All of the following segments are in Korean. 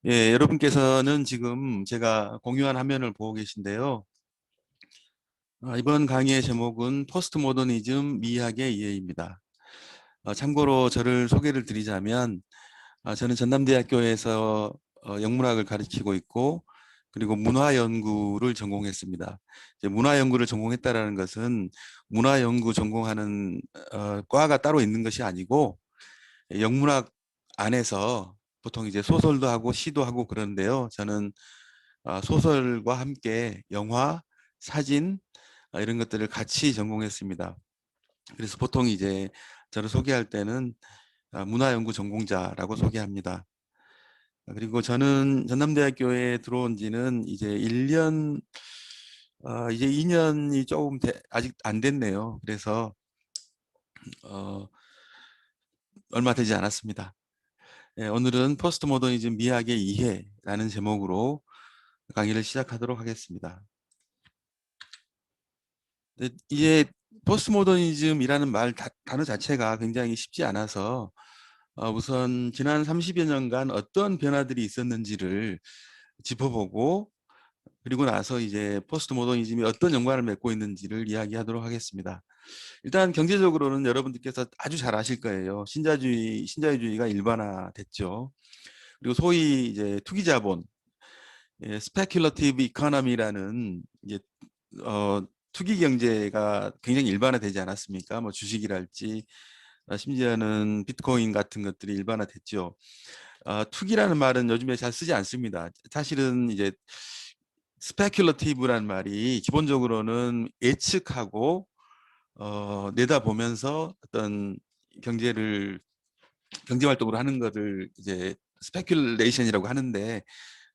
예, 여러분께서는 지금 제가 공유한 화면을 보고 계신데요. 이번 강의의 제목은 포스트 모더니즘 미학의 이해입니다. 참고로 저를 소개를 드리자면 저는 전남대학교에서 영문학을 가르치고 있고 그리고 문화연구를 전공했습니다. 이제 문화연구를 전공했다라는 것은 문화연구 전공하는 과가 따로 있는 것이 아니고 영문학 안에서 보통 이제 소설도 하고 시도 하고 그러는데요. 저는 소설과 함께 영화, 사진 이런 것들을 같이 전공했습니다. 그래서 보통 이제 저를 소개할 때는 문화연구 전공자라고 소개합니다. 그리고 저는 전남대학교에 들어온 지는 이제 1년, 이제 2년이 조금 아직 안 됐네요. 그래서 어, 얼마 되지 않았습니다. 예, 오늘은 포스트 모더니즘 미학의 이해라는 제목으로 강의를 시작하도록 하겠습니다. 네, 이게 포스트 모더니즘이라는 단어 자체가 굉장히 쉽지 않아서 우선 지난 30여 년간 어떤 변화들이 있었는지를 짚어보고 그리고 나서 이제 포스트 모더니즘이 어떤 연관을 맺고 있는지를 이야기하도록 하겠습니다. 일단 경제적으로는 여러분들께서 아주 잘 아실 거예요. 신자유주의가 일반화됐죠. 그리고 소위 이제 투기자본, 스페큘러티브 이코노미라는 이제 어, 투기 경제가 굉장히 일반화되지 않았습니까? 뭐 주식이랄지 심지어는 비트코인 같은 것들이 일반화됐죠. 투기라는 말은 요즘에 잘 쓰지 않습니다. 사실은 이제 스페큘러티브란 말이 기본적으로는 예측하고 내다보면서 어떤 경제를 경제 활동을 하는 것을 이제 스페큘레이션이라고 하는데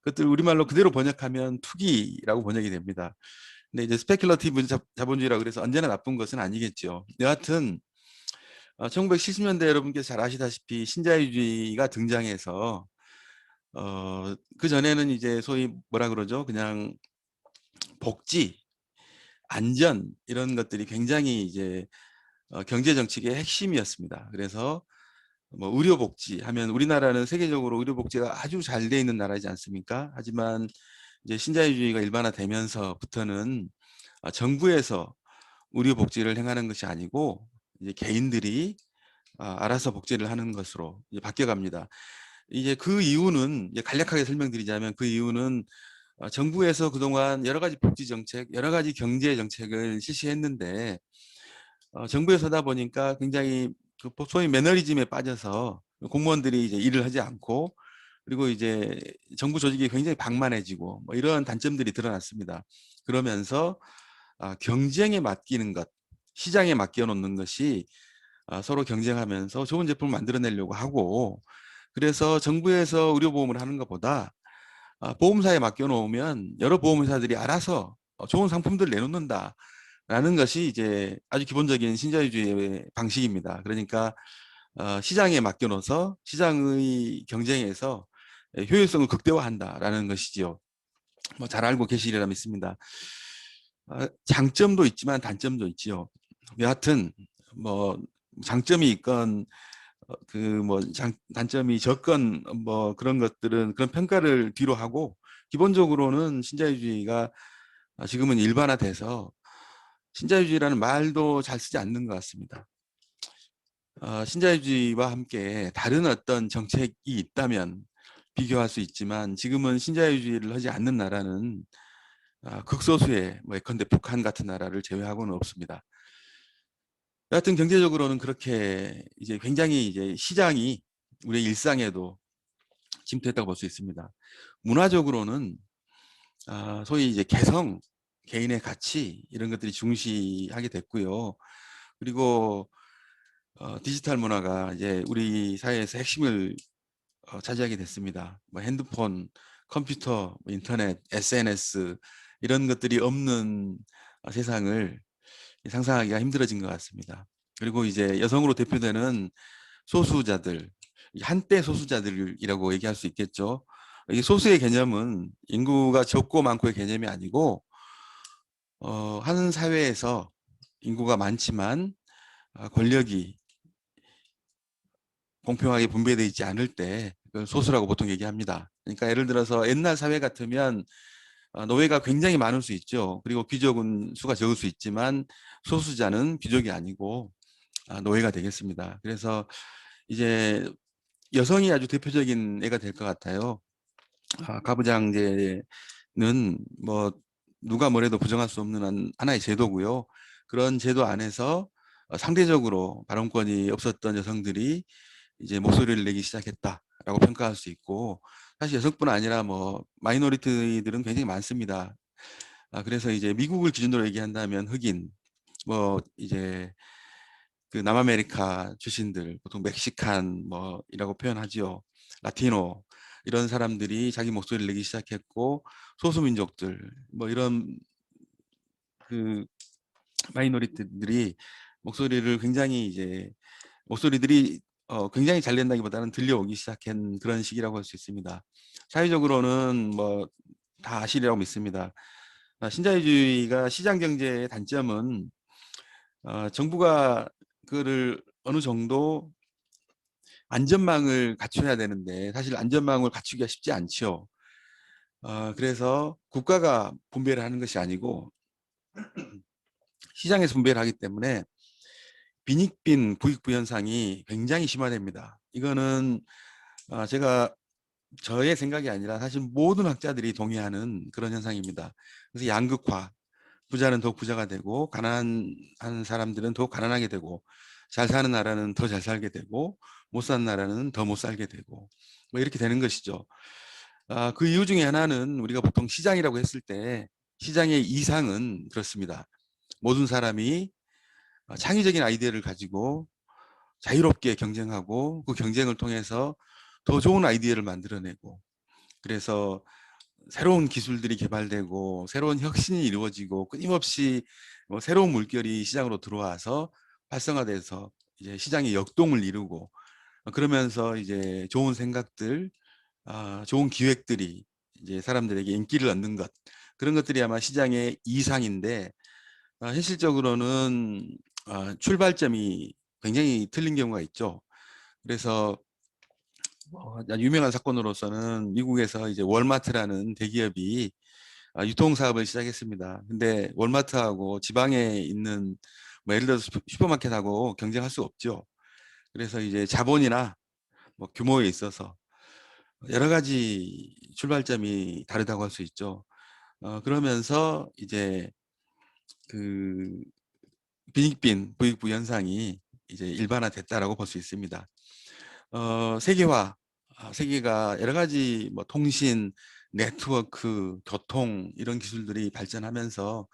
그것들 우리말로 그대로 번역하면 투기라고 번역이 됩니다. 근데 이제 스페큘러티브 자본주의라고 그래서 언제나 나쁜 것은 아니겠죠. 여하튼 1970년대 여러분께서 잘 아시다시피 신자유주의가 등장해서 그 전에는 이제 소위 뭐라 그러죠? 그냥 복지, 안전 이런 것들이 굉장히 이제 경제 정책의 핵심이었습니다. 그래서 뭐 의료복지 하면 우리나라는 세계적으로 의료복지가 아주 잘 돼 있는 나라이지 않습니까? 하지만 이제 신자유주의가 일반화되면서부터는 정부에서 의료복지를 행하는 것이 아니고 이제 개인들이 알아서 복지를 하는 것으로 이제 바뀌어갑니다. 이제 그 이유는 이제 간략하게 설명드리자면 그 이유는 정부에서 그동안 여러 가지 복지 정책, 여러 가지 경제 정책을 실시했는데 정부에서다 보니까 굉장히 그 소위 매너리즘에 빠져서 공무원들이 이제 일을 하지 않고 그리고 이제 정부 조직이 굉장히 방만해지고 뭐 이런 단점들이 드러났습니다. 그러면서 경쟁에 맡기는 것, 시장에 맡겨놓는 것이 서로 경쟁하면서 좋은 제품을 만들어내려고 하고 그래서 정부에서 의료보험을 하는 것보다 보험사에 맡겨놓으면 여러 보험회사들이 알아서 좋은 상품들을 내놓는다라는 것이 이제 아주 기본적인 신자유주의의 방식입니다. 그러니까 시장에 맡겨놓아서 시장의 경쟁에서 효율성을 극대화한다라는 것이지요. 뭐 잘 알고 계시리라 믿습니다. 장점도 있지만 단점도 있지요. 여하튼 뭐 장점이 있건 그뭐 단점이 적건 뭐 그런 것들은 그런 평가를 뒤로 하고 기본적으로는 신자유주의가 지금은 일반화돼서 신자유주의라는 말도 잘 쓰지 않는 것 같습니다. 신자유주의와 함께 다른 어떤 정책이 있다면 비교할 수 있지만 지금은 신자유주의를 하지 않는 나라는 극소수의 뭐 예컨대 북한 같은 나라를 제외하고는 없습니다. 여하튼 경제적으로는 그렇게 이제 굉장히 이제 시장이 우리 일상에도 침투했다고 볼 수 있습니다. 문화적으로는 소위 이제 개성, 개인의 가치 이런 것들이 중시하게 됐고요. 그리고 디지털 문화가 이제 우리 사회에서 핵심을 차지하게 됐습니다. 뭐 핸드폰, 컴퓨터, 뭐 인터넷, SNS 이런 것들이 없는 세상을 상상하기가 힘들어진 것 같습니다. 그리고 이제 여성으로 대표되는 소수자들, 한때 소수자들이라고 얘기할 수 있겠죠. 이 소수의 개념은 인구가 적고 많고의 개념이 아니고 한 사회에서 인구가 많지만 권력이 공평하게 분배되어 있지 않을 때 그걸 소수라고 보통 얘기합니다. 그러니까 예를 들어서 옛날 사회 같으면 노예가 굉장히 많을 수 있죠. 그리고 귀족은 수가 적을 수 있지만 소수자는 귀족이 아니고 노예가 되겠습니다. 그래서 이제 여성이 아주 대표적인 애가 될 것 같아요. 가부장제는 뭐 누가 뭐래도 부정할 수 없는 하나의 제도고요. 그런 제도 안에서 상대적으로 발언권이 없었던 여성들이 이제 목소리를 내기 시작했다라고 평가할 수 있고, 사실 여성뿐 아니라 뭐 마이너리티들은 굉장히 많습니다. 그래서 이제 미국을 기준으로 얘기한다면 흑인, 뭐 이제 그 남아메리카 출신들, 보통 멕시칸 뭐이라고 표현하지요. 라티노 이런 사람들이 자기 목소리를 내기 시작했고, 소수민족들 뭐 이런 그 마이너리티들이 목소리를 굉장히 이제 목소리들이 굉장히 잘 낸다기보다는 들려오기 시작한 그런 시기라고 할 수 있습니다. 사회적으로는 뭐 다 아시리라고 믿습니다. 신자유주의가 시장 경제의 단점은 정부가 그거를 어느 정도 안전망을 갖춰야 되는데 사실 안전망을 갖추기가 쉽지 않죠. 그래서 국가가 분배를 하는 것이 아니고 시장에서 분배를 하기 때문에 빈익빈 부익부 현상이 굉장히 심화됩니다. 이거는 제가 저의 생각이 아니라 사실 모든 학자들이 동의하는 그런 현상입니다. 그래서 양극화, 부자는 더욱 부자가 되고 가난한 사람들은 더욱 가난하게 되고 잘 사는 나라는 더 잘 살게 되고 못 사는 나라는 더 못 살게 되고 뭐 이렇게 되는 것이죠. 그 이유 중에 하나는 우리가 보통 시장이라고 했을 때 시장의 이상은 그렇습니다. 모든 사람이 창의적인 아이디어를 가지고 자유롭게 경쟁하고 그 경쟁을 통해서 더 좋은 아이디어를 만들어내고, 그래서 새로운 기술들이 개발되고 새로운 혁신이 이루어지고 끊임없이 뭐 새로운 물결이 시장으로 들어와서 활성화돼서 이제 시장의 역동을 이루고, 그러면서 이제 좋은 생각들, 좋은 기획들이 이제 사람들에게 인기를 얻는 것, 그런 것들이 아마 시장의 이상인데, 현실적으로는 출발점이 굉장히 틀린 경우가 있죠. 그래서 유명한 사건으로서는 미국에서 이제 월마트라는 대기업이 유통 사업을 시작했습니다. 근데 월마트하고 지방에 있는 뭐 예를 들어서 슈퍼마켓하고 경쟁할 수 없죠. 그래서 이제 자본이나 뭐 규모에 있어서 여러 가지 출발점이 다르다고 할 수 있죠. 그러면서 이제 그 빈익빈 부익부 현상이 이제 일반화됐다라고 볼 수 있습니다. 세계화, 세계가 여러 가지 뭐 통신, 네트워크, 교통 이런 기술들이 발전하면서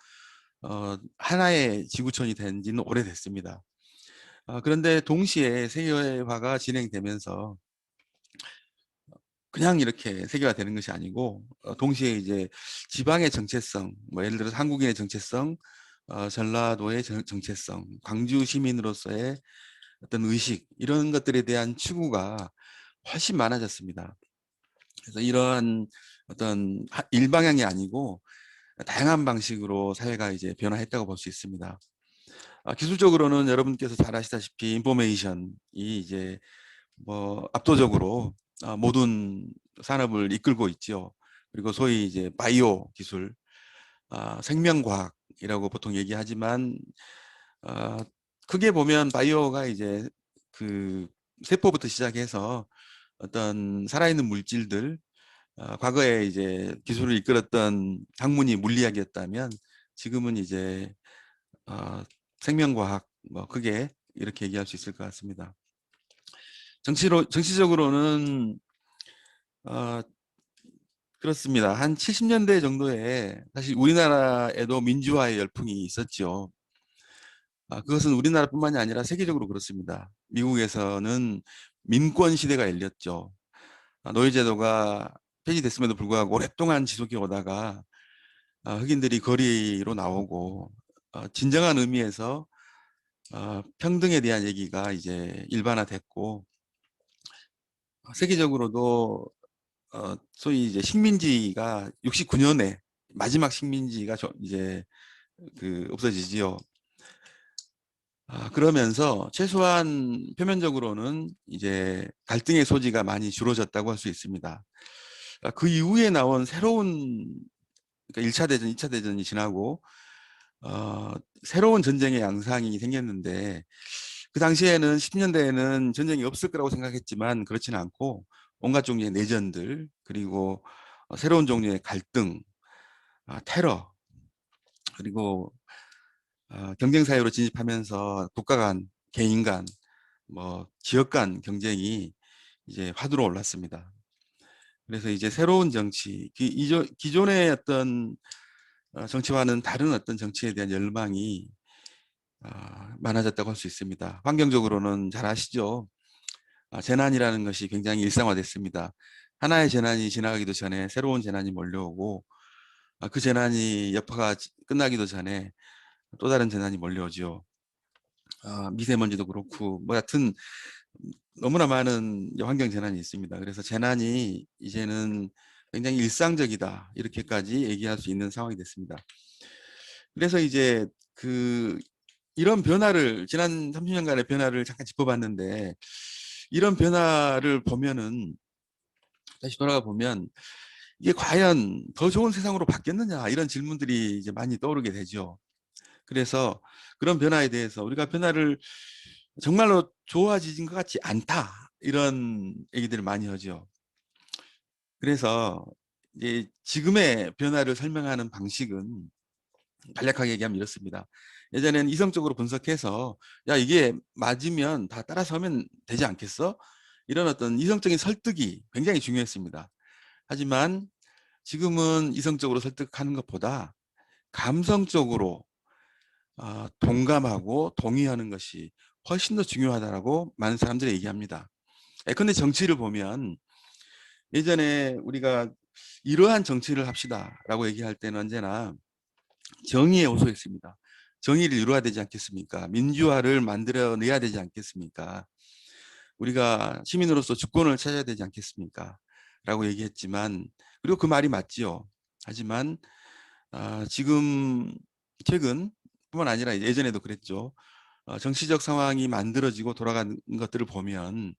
하나의 지구촌이 된 지는 오래됐습니다. 그런데 동시에 세계화가 진행되면서 그냥 이렇게 세계화되는 것이 아니고 동시에 이제 지방의 정체성, 뭐 예를 들어서 한국인의 정체성, 전라도의 정체성, 광주 시민으로서의 어떤 의식 이런 것들에 대한 추구가 훨씬 많아졌습니다. 그래서 이러한 어떤 일방향이 아니고 다양한 방식으로 사회가 이제 변화했다고 볼 수 있습니다. 기술적으로는 여러분께서 잘 아시다시피 인포메이션이 이제 뭐 압도적으로 모든 산업을 이끌고 있죠. 그리고 소위 이제 바이오 기술, 생명과학이라고 보통 얘기하지만 크게 보면 바이오가 이제 그 세포부터 시작해서 어떤 살아있는 물질들, 과거에 이제 기술을 이끌었던 학문이 물리학이었다면 지금은 이제 생명과학, 뭐 크게 이렇게 얘기할 수 있을 것 같습니다. 정치적으로는 어, 그렇습니다. 한 70년대 정도에 사실 우리나라에도 민주화의 열풍이 있었죠. 그것은 우리나라뿐만이 아니라 세계적으로 그렇습니다. 미국에서는 민권 시대가 열렸죠. 노예제도가 폐지됐음에도 불구하고 오랫동안 지속해 오다가 흑인들이 거리로 나오고 진정한 의미에서 평등에 대한 얘기가 이제 일반화됐고, 세계적으로도 소위 이제 식민지가 69년에 마지막 식민지가 이제 없어지지요. 그러면서 최소한 표면적으로는 이제 갈등의 소지가 많이 줄어졌다고 할 수 있습니다. 그 이후에 나온 새로운, 그러니까 1차 대전, 2차 대전이 지나고 새로운 전쟁의 양상이 생겼는데, 그 당시에는 10년대에는 전쟁이 없을 거라고 생각했지만 그렇지는 않고 온갖 종류의 내전들, 그리고 새로운 종류의 갈등, 테러, 그리고 경쟁 사회로 진입하면서 국가 간, 개인 간, 뭐 지역 간 경쟁이 이제 화두로 올랐습니다. 그래서 이제 새로운 정치, 기존의 어떤 정치와는 다른 어떤 정치에 대한 열망이 많아졌다고 할 수 있습니다. 환경적으로는 잘 아시죠? 재난이라는 것이 굉장히 일상화됐습니다. 하나의 재난이 지나가기도 전에 새로운 재난이 몰려오고, 그 재난이 여파가 끝나기도 전에 또 다른 재난이 몰려오죠. 미세먼지도 그렇고, 뭐 여튼 너무나 많은 환경 재난이 있습니다. 그래서 재난이 이제는 굉장히 일상적이다, 이렇게까지 얘기할 수 있는 상황이 됐습니다. 그래서 이제 이런 변화를, 지난 30년간의 변화를 잠깐 짚어봤는데, 이런 변화를 보면은, 다시 돌아가 보면 이게 과연 더 좋은 세상으로 바뀌었느냐, 이런 질문들이 이제 많이 떠오르게 되죠. 그래서 그런 변화에 대해서 우리가 변화를 정말로 좋아지진 것 같지 않다, 이런 얘기들을 많이 하죠. 그래서 이제 지금의 변화를 설명하는 방식은 간략하게 얘기하면 이렇습니다. 예전에는 이성적으로 분석해서, 야, 이게 맞으면 다 따라서 하면 되지 않겠어? 이런 어떤 이성적인 설득이 굉장히 중요했습니다. 하지만 지금은 이성적으로 설득하는 것보다 감성적으로 동감하고 동의하는 것이 훨씬 더 중요하다라고 많은 사람들이 얘기합니다. 근데 정치를 보면, 예전에 우리가 이러한 정치를 합시다라고 얘기할 때는 언제나 정의에 호소했습니다. 정의를 이루어야 되지 않겠습니까? 민주화를 만들어내야 되지 않겠습니까? 우리가 시민으로서 주권을 찾아야 되지 않겠습니까? 라고 얘기했지만, 그리고 그 말이 맞지요. 하지만 지금 최근 뿐만 아니라 예전에도 그랬죠. 정치적 상황이 만들어지고 돌아가는 것들을 보면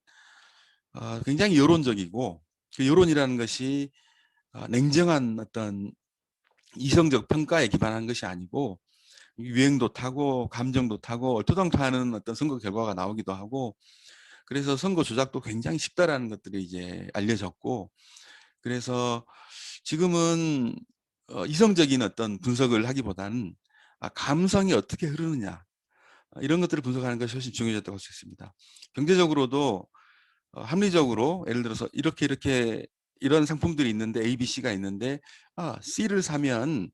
굉장히 여론적이고, 그 여론이라는 것이 냉정한 어떤 이성적 평가에 기반한 것이 아니고, 유행도 타고 감정도 타고 얼토당토하는 어떤 선거 결과가 나오기도 하고, 그래서 선거 조작도 굉장히 쉽다라는 것들이 이제 알려졌고, 그래서 지금은 이성적인 어떤 분석을 하기보다는 감성이 어떻게 흐르느냐, 이런 것들을 분석하는 것이 훨씬 중요해졌다고 할 수 있습니다. 경제적으로도 합리적으로, 예를 들어서 이렇게 이런 상품들이 있는데, A, B, C가 있는데 C를 사면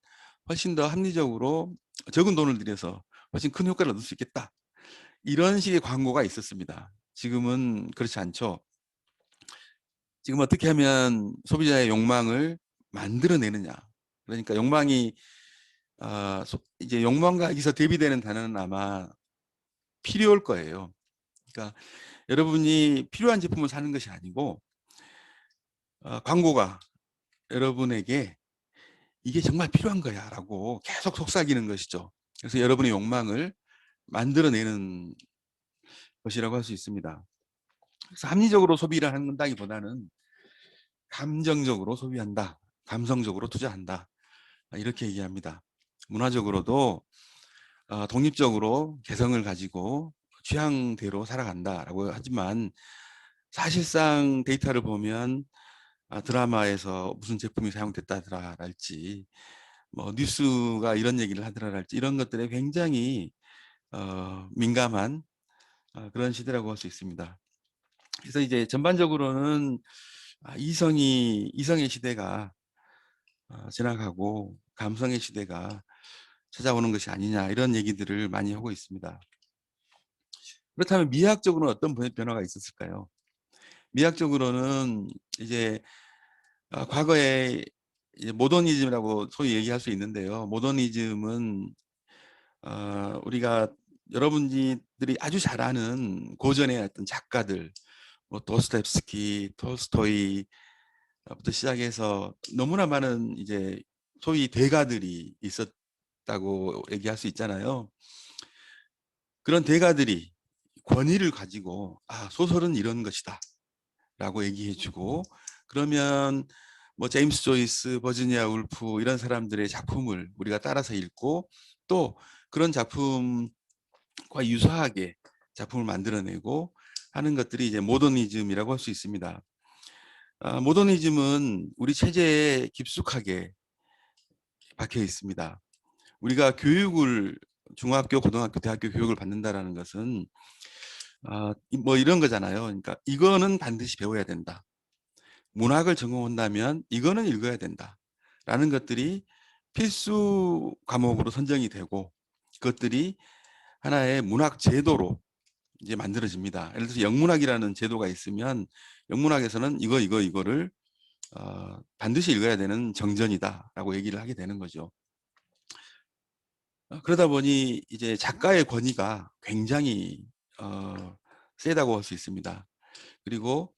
훨씬 더 합리적으로 적은 돈을 들여서 훨씬 큰 효과를 얻을 수 있겠다, 이런 식의 광고가 있었습니다. 지금은 그렇지 않죠. 지금 어떻게 하면 소비자의 욕망을 만들어내느냐, 그러니까 욕망이 이제 욕망과 여기서 대비되는 단어는 아마 필요할 거예요. 그러니까 여러분이 필요한 제품을 사는 것이 아니고, 광고가 여러분에게 이게 정말 필요한 거야 라고 계속 속삭이는 것이죠. 그래서 여러분의 욕망을 만들어내는 것이라고 할 수 있습니다. 그래서 합리적으로 소비를 한다기보다는 감정적으로 소비한다, 감성적으로 투자한다, 이렇게 얘기합니다. 문화적으로도 독립적으로 개성을 가지고 취향대로 살아간다라고 하지만, 사실상 데이터를 보면 드라마에서 무슨 제품이 사용됐다랄지, 뭐 뉴스가 이런 얘기를 하더라랄지, 이런 것들에 굉장히 민감한 그런 시대라고 할 수 있습니다. 그래서 이제 전반적으로는 이성의 시대가 지나가고 감성의 시대가 찾아오는 것이 아니냐, 이런 얘기들을 많이 하고 있습니다. 그렇다면 미학적으로는 어떤 변화가 있었을까요? 미학적으로는 이제 과거에 이제 모더니즘이라고 소위 얘기할 수 있는데요. 모더니즘은 우리가, 여러분들이 아주 잘 아는 고전의 어떤 작가들, 뭐 도스토옙스키, 톨스토이부터 시작해서 너무나 많은 이제 소위 대가들이 있었다고 얘기할 수 있잖아요. 그런 대가들이 권위를 가지고 소설은 이런 것이다 라고 얘기해주고, 그러면 뭐 제임스 조이스, 버지니아 울프 이런 사람들의 작품을 우리가 따라서 읽고 또 그런 작품과 유사하게 작품을 만들어내고 하는 것들이 이제 모더니즘이라고 할 수 있습니다. 모더니즘은 우리 체제에 깊숙하게 박혀 있습니다. 우리가 교육을 중학교, 고등학교, 대학교 교육을 받는다라는 것은 뭐 이런 거잖아요. 그러니까 이거는 반드시 배워야 된다. 문학을 전공한다면 이거는 읽어야 된다. 라는 것들이 필수 과목으로 선정이 되고 그것들이 하나의 문학 제도로 이제 만들어집니다. 예를 들어서 영문학이라는 제도가 있으면 영문학에서는 이거를 반드시 읽어야 되는 정전이다라고 얘기를 하게 되는 거죠. 그러다 보니 이제 작가의 권위가 굉장히 세다고 할 수 있습니다. 그리고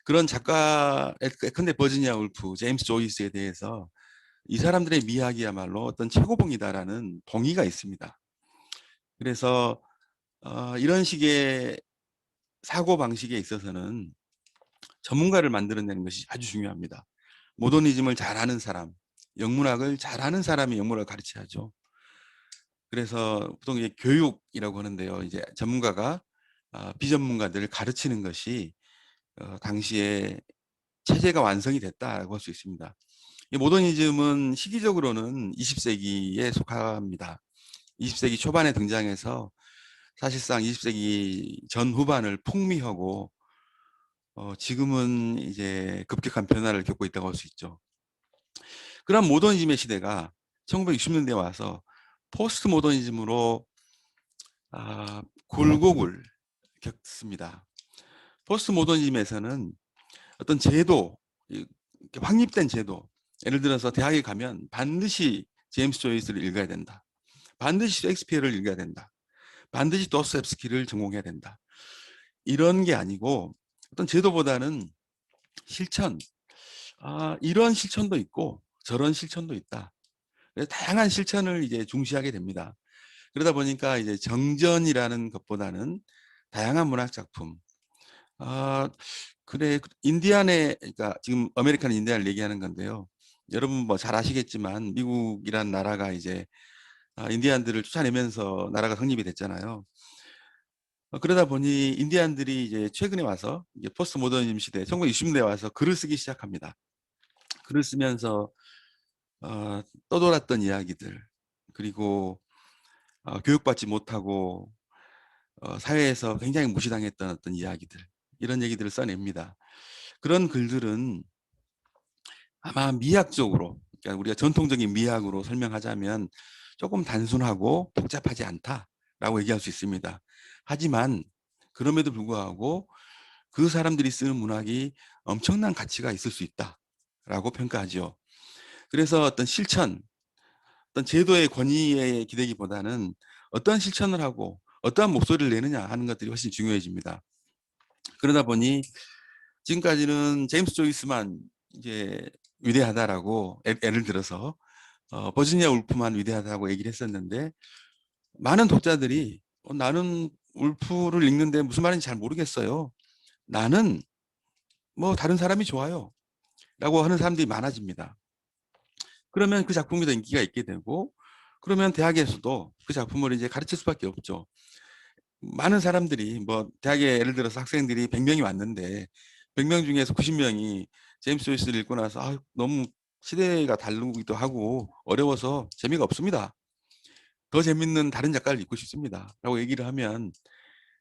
그런 작가, 근데 버지니아 울프, 제임스 조이스에 대해서 이 사람들의 미학이야말로 어떤 최고봉이다라는 동의가 있습니다. 그래서 이런 식의 사고 방식에 있어서는 전문가를 만들어내는 것이 아주 중요합니다. 모더니즘을 잘하는 사람, 영문학을 잘하는 사람이 영문학을 가르쳐야죠. 그래서 보통 이제 교육이라고 하는데요. 이제 전문가가 비전문가들을 가르치는 것이 당시에 체제가 완성이 됐다고 할 수 있습니다. 이 모더니즘은 시기적으로는 20세기에 속합니다. 20세기 초반에 등장해서 사실상 20세기 전후반을 풍미하고 지금은 이제 급격한 변화를 겪고 있다고 할 수 있죠. 그런 모더니즘의 시대가 1960년대에 와서 포스트 모더니즘으로 굴곡을 겪습니다. 포스트 모더니즘에서는 어떤 제도, 확립된 제도, 예를 들어서 대학에 가면 반드시 제임스 조이스를 읽어야 된다. 반드시 셰익스피어를 읽어야 된다. 반드시 도스토옙스키를 전공해야 된다. 이런 게 아니고 어떤 제도보다는 실천, 이런 실천도 있고 저런 실천도 있다. 그래서 다양한 실천을 이제 중시하게 됩니다. 그러다 보니까 이제 정전이라는 것보다는 다양한 문학 작품. 그래 인디안의 그러니까 지금 아메리칸 인디안을 얘기하는 건데요. 여러분 뭐 잘 아시겠지만 미국이란 나라가 이제 인디안들을 쫓아내면서 나라가 성립이 됐잖아요. 그러다 보니 인디안들이 이제 최근에 와서 이제 포스트 모더니즘 시대 1960년대에 와서 글을 쓰기 시작합니다. 글을 쓰면서 떠돌았던 이야기들 그리고 교육받지 못하고 사회에서 굉장히 무시당했던 어떤 이야기들 이런 얘기들을 써냅니다. 그런 글들은 아마 미학적으로 그러니까 우리가 전통적인 미학으로 설명하자면 조금 단순하고 복잡하지 않다라고 얘기할 수 있습니다. 하지만 그럼에도 불구하고 그 사람들이 쓰는 문학이 엄청난 가치가 있을 수 있다라고 평가하죠. 그래서 어떤 실천, 어떤 제도의 권위에 기대기보다는 어떠한 실천을 하고 어떠한 목소리를 내느냐 하는 것들이 훨씬 중요해집니다. 그러다 보니 지금까지는 제임스 조이스만 이제 위대하다라고 예를 들어서 버지니아 울프만 위대하다고 얘기를 했었는데 많은 독자들이 나는 울프를 읽는데 무슨 말인지 잘 모르겠어요. 나는 뭐 다른 사람이 좋아요. 라고 하는 사람들이 많아집니다. 그러면 그 작품이 더 인기가 있게 되고 그러면 대학에서도 그 작품을 이제 가르칠 수밖에 없죠. 많은 사람들이 뭐 대학에 예를 들어서 학생들이 100명이 왔는데 100명 중에서 90명이 제임스 조이스를 읽고 나서 너무 시대가 다르기도 하고 어려워서 재미가 없습니다. 더 재밌는 다른 작가를 읽고 싶습니다. 라고 얘기를 하면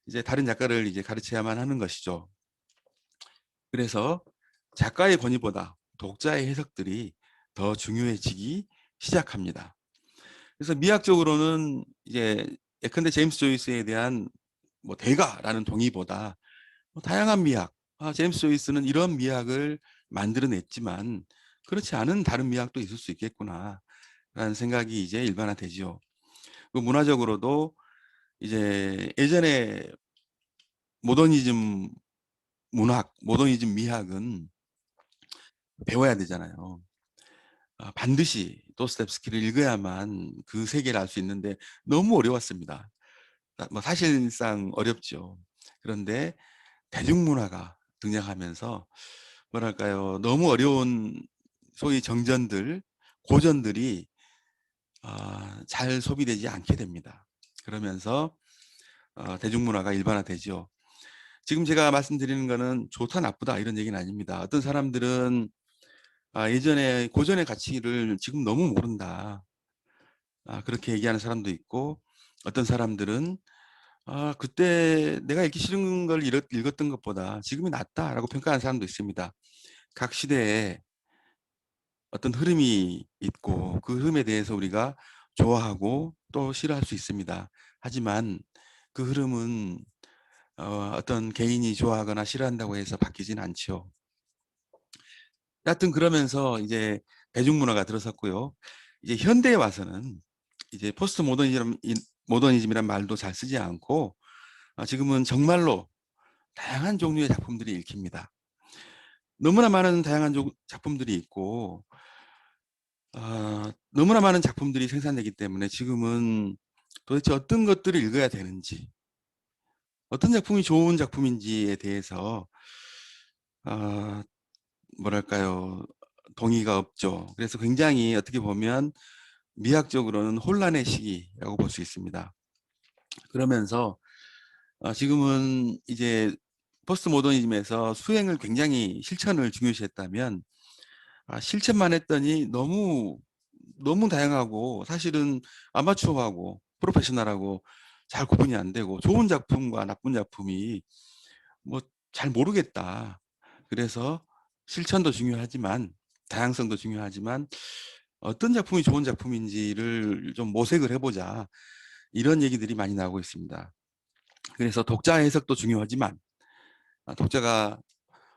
이제 다른 작가를 이제 가르쳐야만 하는 것이죠. 그래서 작가의 권위보다 독자의 해석들이 더 중요해지기 시작합니다. 그래서 미학적으로는 이제 예컨대 제임스 조이스에 대한 뭐 대가라는 동의보다 뭐 다양한 미학, 제임스 조이스는 이런 미학을 만들어냈지만 그렇지 않은 다른 미학도 있을 수 있겠구나 라는 생각이 이제 일반화되죠. 그 문화적으로도 이제 예전에 모더니즘 문학, 모더니즘 미학은 배워야 되잖아요. 반드시 도스토옙스키를 읽어야만 그 세계를 알 수 있는데 너무 어려웠습니다. 뭐 사실상 어렵죠. 그런데 대중문화가 등장하면서 뭐랄까요 너무 어려운 소위 정전들, 고전들이 잘 소비되지 않게 됩니다. 그러면서 대중문화가 일반화되죠. 지금 제가 말씀드리는 거는 좋다 나쁘다 이런 얘기는 아닙니다. 어떤 사람들은 예전에 고전의 가치를 지금 너무 모른다. 그렇게 얘기하는 사람도 있고, 어떤 사람들은 그때 내가 읽기 싫은 걸 읽었던 것보다 지금이 낫다라고 평가하는 사람도 있습니다. 각 시대에 어떤 흐름이 있고 그 흐름에 대해서 우리가 좋아하고 또 싫어할 수 있습니다. 하지만 그 흐름은 어떤 개인이 좋아하거나 싫어한다고 해서 바뀌진 않죠. 하여튼 그러면서 이제 대중문화가 들어섰고요. 이제 현대에 와서는 이제 포스트 모더니즘이란 말도 잘 쓰지 않고 지금은 정말로 다양한 종류의 작품들이 읽힙니다. 너무나 많은 다양한 작품들이 있고 너무나 많은 작품들이 생산되기 때문에 지금은 도대체 어떤 것들을 읽어야 되는지, 어떤 작품이 좋은 작품인지에 대해서 뭐랄까요, 동의가 없죠. 그래서 굉장히 어떻게 보면 미학적으로는 혼란의 시기라고 볼 수 있습니다. 그러면서 지금은 이제 포스트 모더니즘에서 수행을 굉장히 실천을 중요시했다면 실천만 했더니 너무 다양하고 사실은 아마추어하고 프로페셔널하고 잘 구분이 안 되고 좋은 작품과 나쁜 작품이 뭐 잘 모르겠다. 그래서 실천도 중요하지만 다양성도 중요하지만 어떤 작품이 좋은 작품인지를 좀 모색을 해보자. 이런 얘기들이 많이 나오고 있습니다. 그래서 독자 해석도 중요하지만 독자가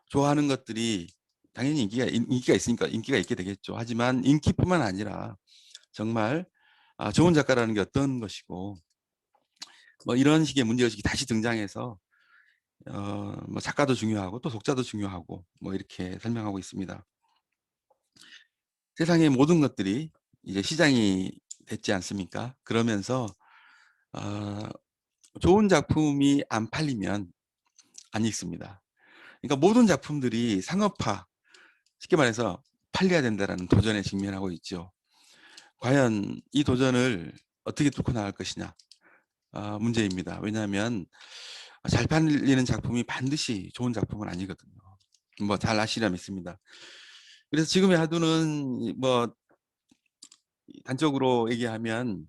좋아하는 것들이 당연히 인기가 있으니까 인기가 있게 되겠죠. 하지만 인기뿐만 아니라 정말 좋은 작가라는 게 어떤 것이고 뭐 이런 식의 문제의식이 다시 등장해서 뭐 작가도 중요하고 또 독자도 중요하고 뭐 이렇게 설명하고 있습니다. 세상의 모든 것들이 이제 시장이 됐지 않습니까? 그러면서 좋은 작품이 안 팔리면 안 읽습니다. 그러니까 모든 작품들이 상업화, 쉽게 말해서 팔려야 된다는 도전에 직면하고 있죠. 과연 이 도전을 어떻게 뚫고 나갈 것이냐 문제입니다. 왜냐하면 잘 팔리는 작품이 반드시 좋은 작품은 아니거든요. 뭐 잘 아시리라 믿습니다. 그래서 지금의 하두는 뭐 단적으로 얘기하면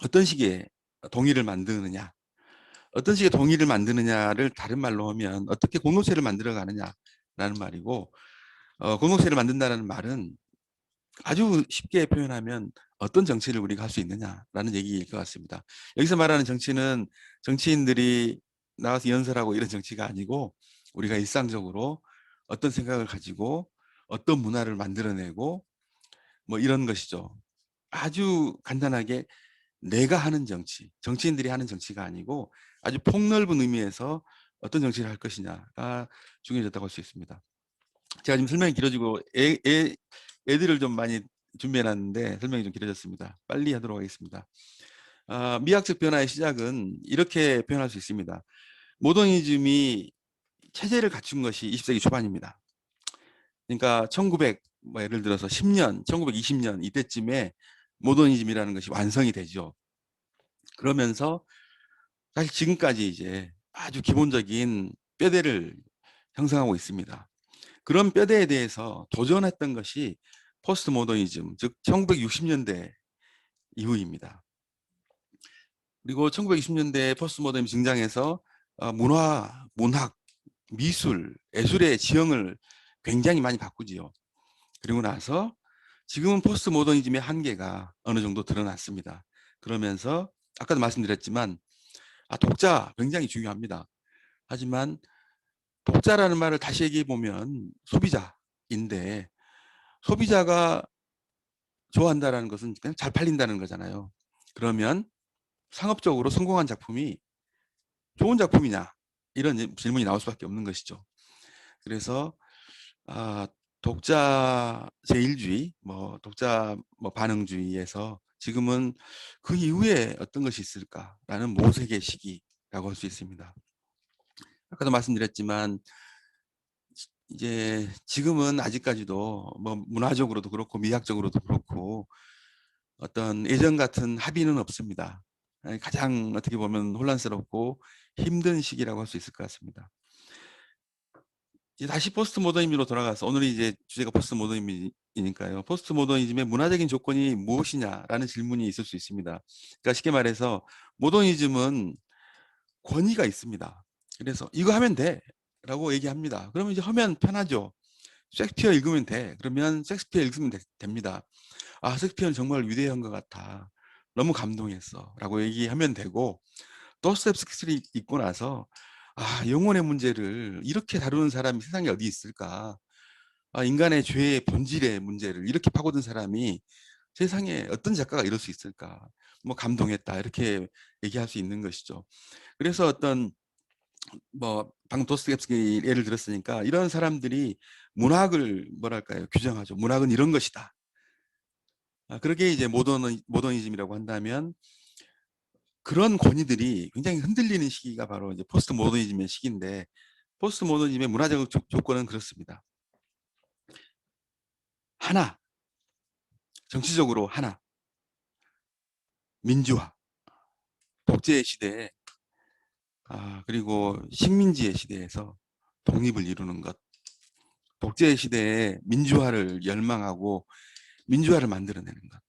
어떤 식의 동의를 만드느냐, 어떤 식의 동의를 만드느냐를 다른 말로 하면 어떻게 공동체를 만들어 가느냐라는 말이고, 공동체를 만든다는 말은 아주 쉽게 표현하면 어떤 정치를 우리가 할 수 있느냐라는 얘기일 것 같습니다. 여기서 말하는 정치는 정치인들이 나와서 연설하고 이런 정치가 아니고 우리가 일상적으로 어떤 생각을 가지고 어떤 문화를 만들어내고 뭐 이런 것이죠. 아주 간단하게 내가 하는 정치, 정치인들이 하는 정치가 아니고 아주 폭넓은 의미에서 어떤 정치를 할 것이냐가 중요해졌다고 할 수 있습니다. 제가 지금 설명이 길어지고 애들을 좀 많이 준비해놨는데 설명이 좀 길어졌습니다. 빨리 하도록 하겠습니다. 미학적 변화의 시작은 이렇게 표현할 수 있습니다. 모더니즘이 체제를 갖춘 것이 20세기 초반입니다. 그러니까 1900, 뭐 예를 들어서 10년, 1920년 이때쯤에 모더니즘이라는 것이 완성이 되죠. 그러면서 사실 지금까지 이제 아주 기본적인 뼈대를 형성하고 있습니다. 그런 뼈대에 대해서 도전했던 것이 포스트 모더니즘, 즉 1960년대 이후입니다. 그리고 1920년대 포스트 모더니즘 등장해서 문화, 문학, 미술, 예술의 지형을 굉장히 많이 바꾸지요. 그리고 나서 지금은 포스트 모더니즘의 한계가 어느 정도 드러났습니다. 그러면서 아까도 말씀드렸지만 독자 굉장히 중요합니다. 하지만 독자라는 말을 다시 얘기해 보면 소비자인데 소비자가 좋아한다는 것은 그냥 잘 팔린다는 거잖아요. 그러면 상업적으로 성공한 작품이 좋은 작품이냐 이런 질문이 나올 수밖에 없는 것이죠. 그래서 독자 제일주의, 뭐 독자 뭐 반응주의에서 지금은 그 이후에 어떤 것이 있을까라는 모색의 시기라고 할 수 있습니다. 아까도 말씀드렸지만 이제 지금은 아직까지도 뭐 문화적으로도 그렇고 미학적으로도 그렇고 어떤 예전 같은 합의는 없습니다. 가장 어떻게 보면 혼란스럽고 힘든 시기라고 할 수 있을 것 같습니다. 이제 다시 포스트 모더니즘으로 돌아가서 오늘이 이제 주제가 포스트 모더니즘이니까요. 포스트 모더니즘의 문화적인 조건이 무엇이냐라는 질문이 있을 수 있습니다. 그러니까 쉽게 말해서 모더니즘은 권위가 있습니다. 그래서 이거 하면 돼라고 얘기합니다. 그러면 이제 하면 편하죠. 셰익스피어 읽으면 돼. 그러면 셰익스피어 읽으면 됩니다. 아, 셰익스피어는 정말 위대한 것 같아. 너무 감동했어. 라고 얘기하면 되고, 도스토옙스키를 읽고 나서 아, 영혼의 문제를 이렇게 다루는 사람이 세상에 어디 있을까? 아, 인간의 죄의 본질의 문제를 이렇게 파고든 사람이 세상에 어떤 작가가 이럴 수 있을까? 뭐 감동했다. 이렇게 얘기할 수 있는 것이죠. 그래서 어떤 뭐 방금 도스토옙스키 예를 들었으니까 이런 사람들이 문학을 뭐랄까요? 규정하죠. 문학은 이런 것이다. 아, 그렇게 이제 모더니즘이라고 한다면 그런 권위들이 굉장히 흔들리는 시기가 바로 이제 포스트 모더니즘의 시기인데 포스트 모더니즘의 문화적 조건은 그렇습니다. 하나, 정치적으로 하나, 민주화, 독재 시대에 그리고 식민지의 시대에서 독립을 이루는 것, 독재 시대에 민주화를 열망하고 민주화를 만들어내는 것.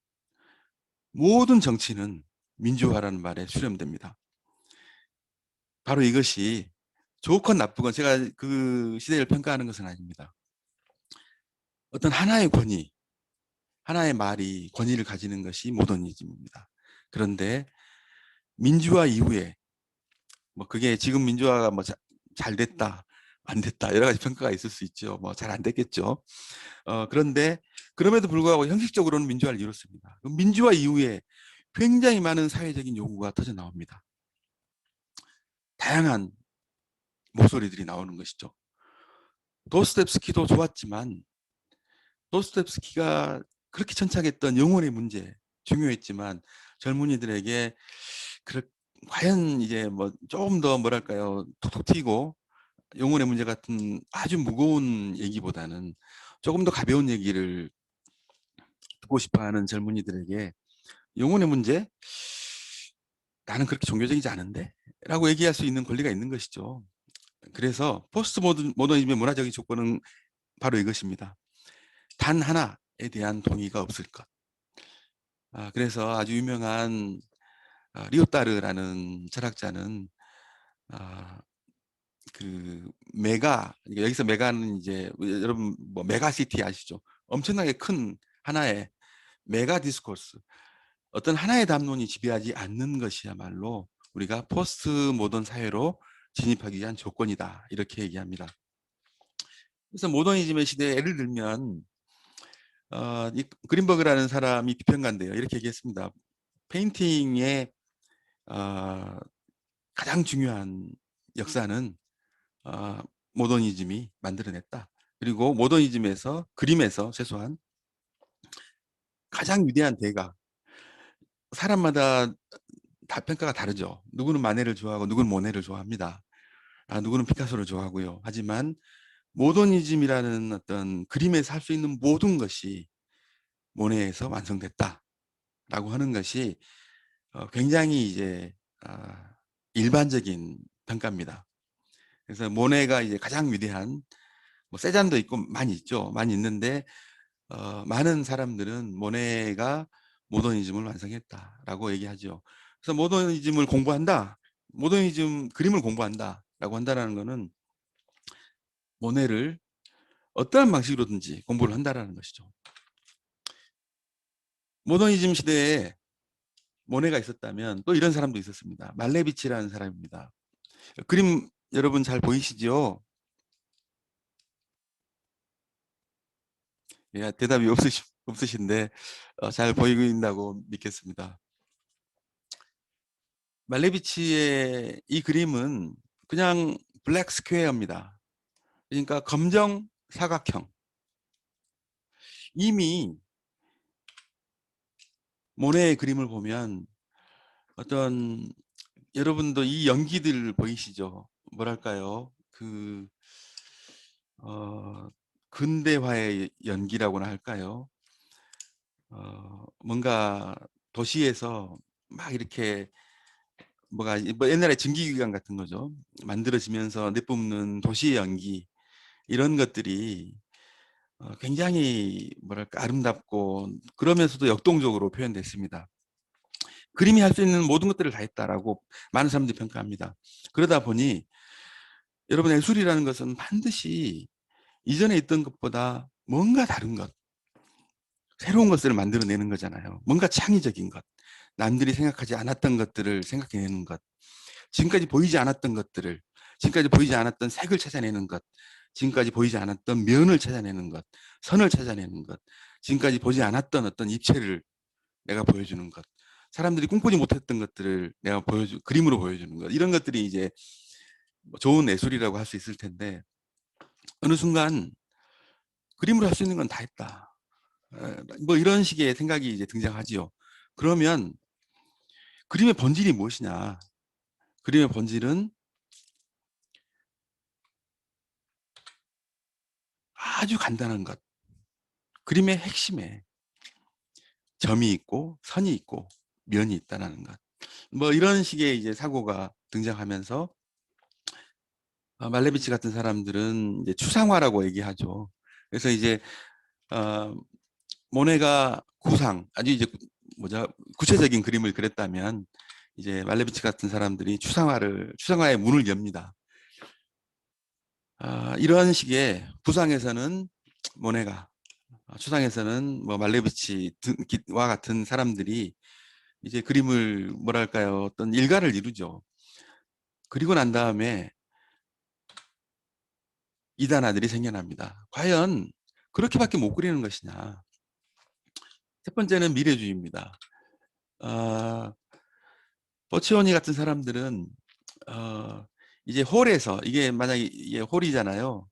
모든 정치는 민주화라는 말에 수렴됩니다. 바로 이것이 좋건 나쁘건 제가 그 시대를 평가하는 것은 아닙니다. 어떤 하나의 권위, 하나의 말이 권위를 가지는 것이 모더니즘입니다. 그런데 민주화 이후에 뭐 그게 지금 민주화가 뭐 잘 됐다, 안 됐다 여러 가지 평가가 있을 수 있죠. 뭐 잘 안 됐겠죠. 그런데 그럼에도 불구하고 형식적으로는 민주화를 이뤘습니다. 민주화 이후에 굉장히 많은 사회적인 요구가 터져 나옵니다. 다양한 목소리들이 나오는 것이죠. 도스토옙스키도 좋았지만 도스토옙스키가 그렇게 천착했던 영혼의 문제 중요했지만 젊은이들에게 그 과연 이제 뭐 조금 더 뭐랄까요 톡톡 튀고 영혼의 문제 같은 아주 무거운 얘기보다는 조금 더 가벼운 얘기를 듣고 싶어하는 젊은이들에게 영혼의 문제 나는 그렇게 종교적이지 않은데 라고 얘기할 수 있는 권리가 있는 것이죠. 그래서 포스트 모더니즘의 문화적인 조건은 바로 이것입니다. 단 하나에 대한 동의가 없을 것. 그래서 아주 유명한 리오타르라는 철학자는 그 메가 여기서 메가는 이제 여러분 뭐 메가시티 아시죠? 엄청나게 큰 하나의 메가 디스코스 어떤 하나의 담론이 지배하지 않는 것이야말로 우리가 포스트 모던 사회로 진입하기 위한 조건이다 이렇게 얘기합니다. 그래서 모더니즘의 시대에 예를 들면 이 그린버그라는 사람이 비평가인데요. 이렇게 얘기했습니다. 페인팅의 가장 중요한 역사는 모더니즘이 만들어냈다. 그리고 모더니즘에서 그림에서 최소한 가장 위대한 대가 사람마다 다 평가가 다르죠. 누구는 마네를 좋아하고 누구는 모네를 좋아합니다. 누구는 피카소를 좋아하고요. 하지만 모더니즘이라는 어떤 그림에서 할 수 있는 모든 것이 모네에서 완성됐다라고 하는 것이 굉장히 이제 일반적인 평가입니다. 그래서 모네가 이제 가장 위대한 뭐 세잔도 있고 많이 있죠. 많이 있는데 많은 사람들은 모네가 모더니즘을 완성했다라고 얘기하죠. 그래서 모더니즘을 공부한다. 모더니즘 그림을 공부한다라고 한다는 것은 모네를 어떠한 방식으로든지 공부를 한다라는 것이죠. 모더니즘 시대에 모네가 있었다면 또 이런 사람도 있었습니다. 말레비치라는 사람입니다. 그림 여러분 잘 보이시죠? 예, 대답이 없으신데 잘 보이고 믿겠습니다. 말레비치의 이 그림은 그냥 블랙 스퀘어입니다. 그러니까 검정 사각형. 이미 모네의 그림을 보면 어떤 여러분도 이 연기들 보이시죠? 뭐랄까요? 어, 근대화의 연기라고나 할까요? 뭔가 도시에서 막 이렇게 뭐가 뭐 옛날에 증기기관 같은 거죠. 만들어지면서 내뿜는 도시의 연기 이런 것들이 굉장히 뭐랄까 아름답고 그러면서도 역동적으로 표현됐습니다. 그림이 할 수 있는 모든 것들을 다 했다라고 많은 사람들이 평가합니다. 그러다 보니 여러분 예술이라는 것은 반드시 이전에 있던 것보다 뭔가 다른 것, 새로운 것을 만들어내는 거잖아요. 뭔가 창의적인 것, 남들이 생각하지 않았던 것들을 생각해내는 것, 지금까지 보이지 않았던 것들을, 지금까지 보이지 않았던 색을 찾아내는 것, 지금까지 보이지 않았던 면을 찾아내는 것, 선을 찾아내는 것, 지금까지 보지 않았던 어떤 입체를 내가 보여주는 것, 사람들이 꿈꾸지 못했던 것들을 내가 그림으로 보여주는 것, 이런 것들이 이제 좋은 예술이라고 할 수 있을 텐데 어느 순간 그림으로 할 수 있는 건 다 했다. 뭐 이런 식의 생각이 이제 등장하지요. 그러면 그림의 본질이 무엇이냐? 그림의 본질은 아주 간단한 것. 그림의 핵심에 점이 있고 선이 있고 면이 있다는 것. 뭐 이런 식의 이제 사고가 등장하면서 말레비치 같은 사람들은 이제 추상화라고 얘기하죠. 그래서 이제 어, 모네가 구상 아주 이제 뭐죠 구체적인 그림을 그렸다면 이제 말레비치 같은 사람들이 추상화의 문을 엽니다. 이런 식의 구상에서는 모네가 추상에서는 뭐 말레비치와 같은 사람들이 이제 그림을 뭐랄까요 어떤 일가를 이루죠. 그리고 난 다음에 이단아들이 생겨납니다. 과연 그렇게밖에 못 그리는 것이냐. 첫 번째는 미래주의입니다. 어, 버치오니 같은 사람들은 어, 이제 홀에서 이게 만약에 이게 홀이잖아요.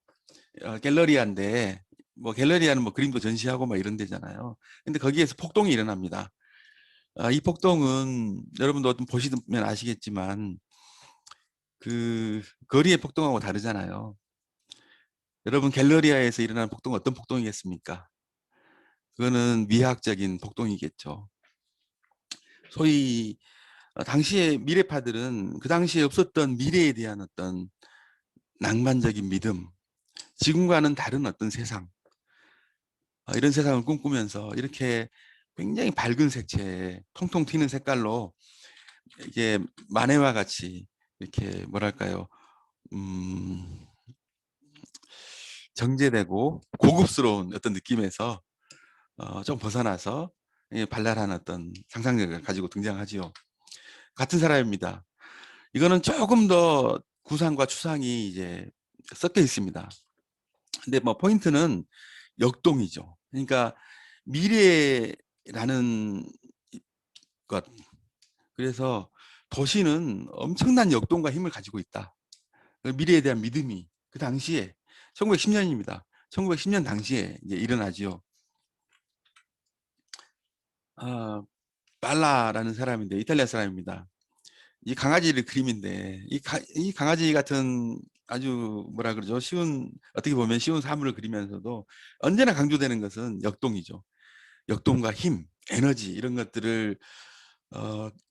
갤러리아인데 뭐 갤러리아는 뭐 그림도 전시하고 막 이런 데잖아요. 근데 거기에서 폭동이 일어납니다. 이 폭동은 여러분도 어떤 보시면 아시겠지만 그 거리의 폭동하고 다르잖아요. 여러분 갤러리아에서 일어난 폭동은 어떤 폭동이겠습니까? 그거는 미학적인 폭동이겠죠. 소위 당시의 미래파들은 그 당시에 없었던 미래에 대한 어떤 낭만적인 믿음, 지금과는 다른 어떤 세상, 이런 세상을 꿈꾸면서 이렇게 굉장히 밝은 색채, 통통 튀는 색깔로 이게 만해와 같이 이렇게 뭐랄까요, 음, 정제되고 고급스러운 어떤 느낌에서 좀 벗어나서 발랄한 어떤 상상력을 가지고 등장하지요. 같은 사람입니다. 이거는 조금 더 구상과 추상이 이제 섞여 있습니다. 근데 뭐 포인트는 역동이죠. 그러니까 미래라는 것. 그래서 도시는 엄청난 역동과 힘을 가지고 있다. 그 미래에 대한 믿음이 그 당시에 1910년입니다. 1910년 당시에 이제 일어나지요. 아, 발라라는 사람인데 이탈리아 사람입니다. 이 강아지를 그림인데 이 강아지 같은 아주 뭐라 그러죠? 쉬운 어떻게 보면 쉬운 사물을 그리면서도 언제나 강조되는 것은 역동이죠. 역동과 힘, 에너지 이런 것들을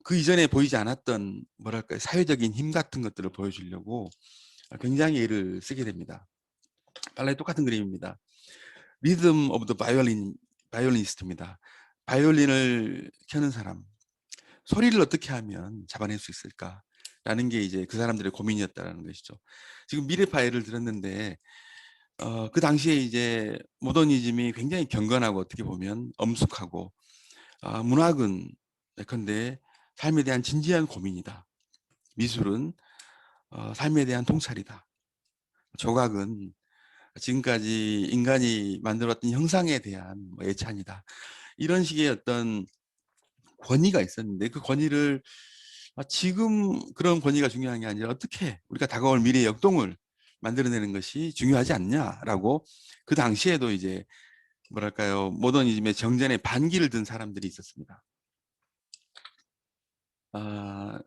그 이전에 보이지 않았던 뭐랄까 사회적인 힘 같은 것들을 보여주려고 굉장히 애를 쓰게 됩니다. 발라의 똑같은 그림입니다. 리듬 오브 더 바이올리니스트입니다. 바이올린을 켜는 사람, 소리를 어떻게 하면 잡아낼 수 있을까? 라는 게 이제 그 사람들의 고민이었다는 것이죠. 지금 미래파 예를 들었는데 그 당시에 이제 모더니즘이 굉장히 경건하고 어떻게 보면 엄숙하고 문학은 예컨대 삶에 대한 진지한 고민이다. 미술은 삶에 대한 통찰이다. 조각은 지금까지 인간이 만들었던 형상에 대한 뭐 애찬이다. 이런 식의 어떤 권위가 있었는데 그 권위를 지금 그런 권위가 중요한 게 아니라 어떻게 우리가 다가올 미래의 역동을 만들어내는 것이 중요하지 않냐라고 그 당시에도 이제 뭐랄까요 모더니즘의 정전에 반기를 든 사람들이 있었습니다. 아,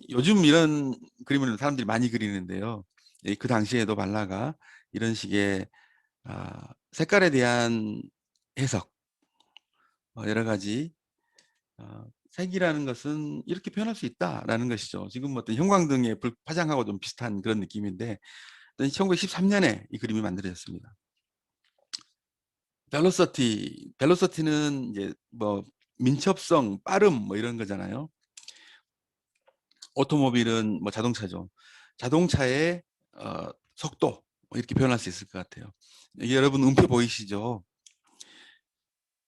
요즘 이런 그림을 사람들이 많이 그리는데요. 그 당시에도 발라가 이런 식의 색깔에 대한 해석, 여러 가지 색이라는 것은 이렇게 표현할 수 있다라는 것이죠. 지금 어떤 형광등의 불 파장하고 좀 비슷한 그런 느낌인데 1913년에 이 그림이 만들어졌습니다. 벨로서티는 이제 뭐 민첩성, 빠름 뭐 이런 거잖아요. 오토모빌은 뭐 자동차죠. 자동차의 속도 뭐 이렇게 표현할 수 있을 것 같아요. 여기 여러분 음표 보이시죠?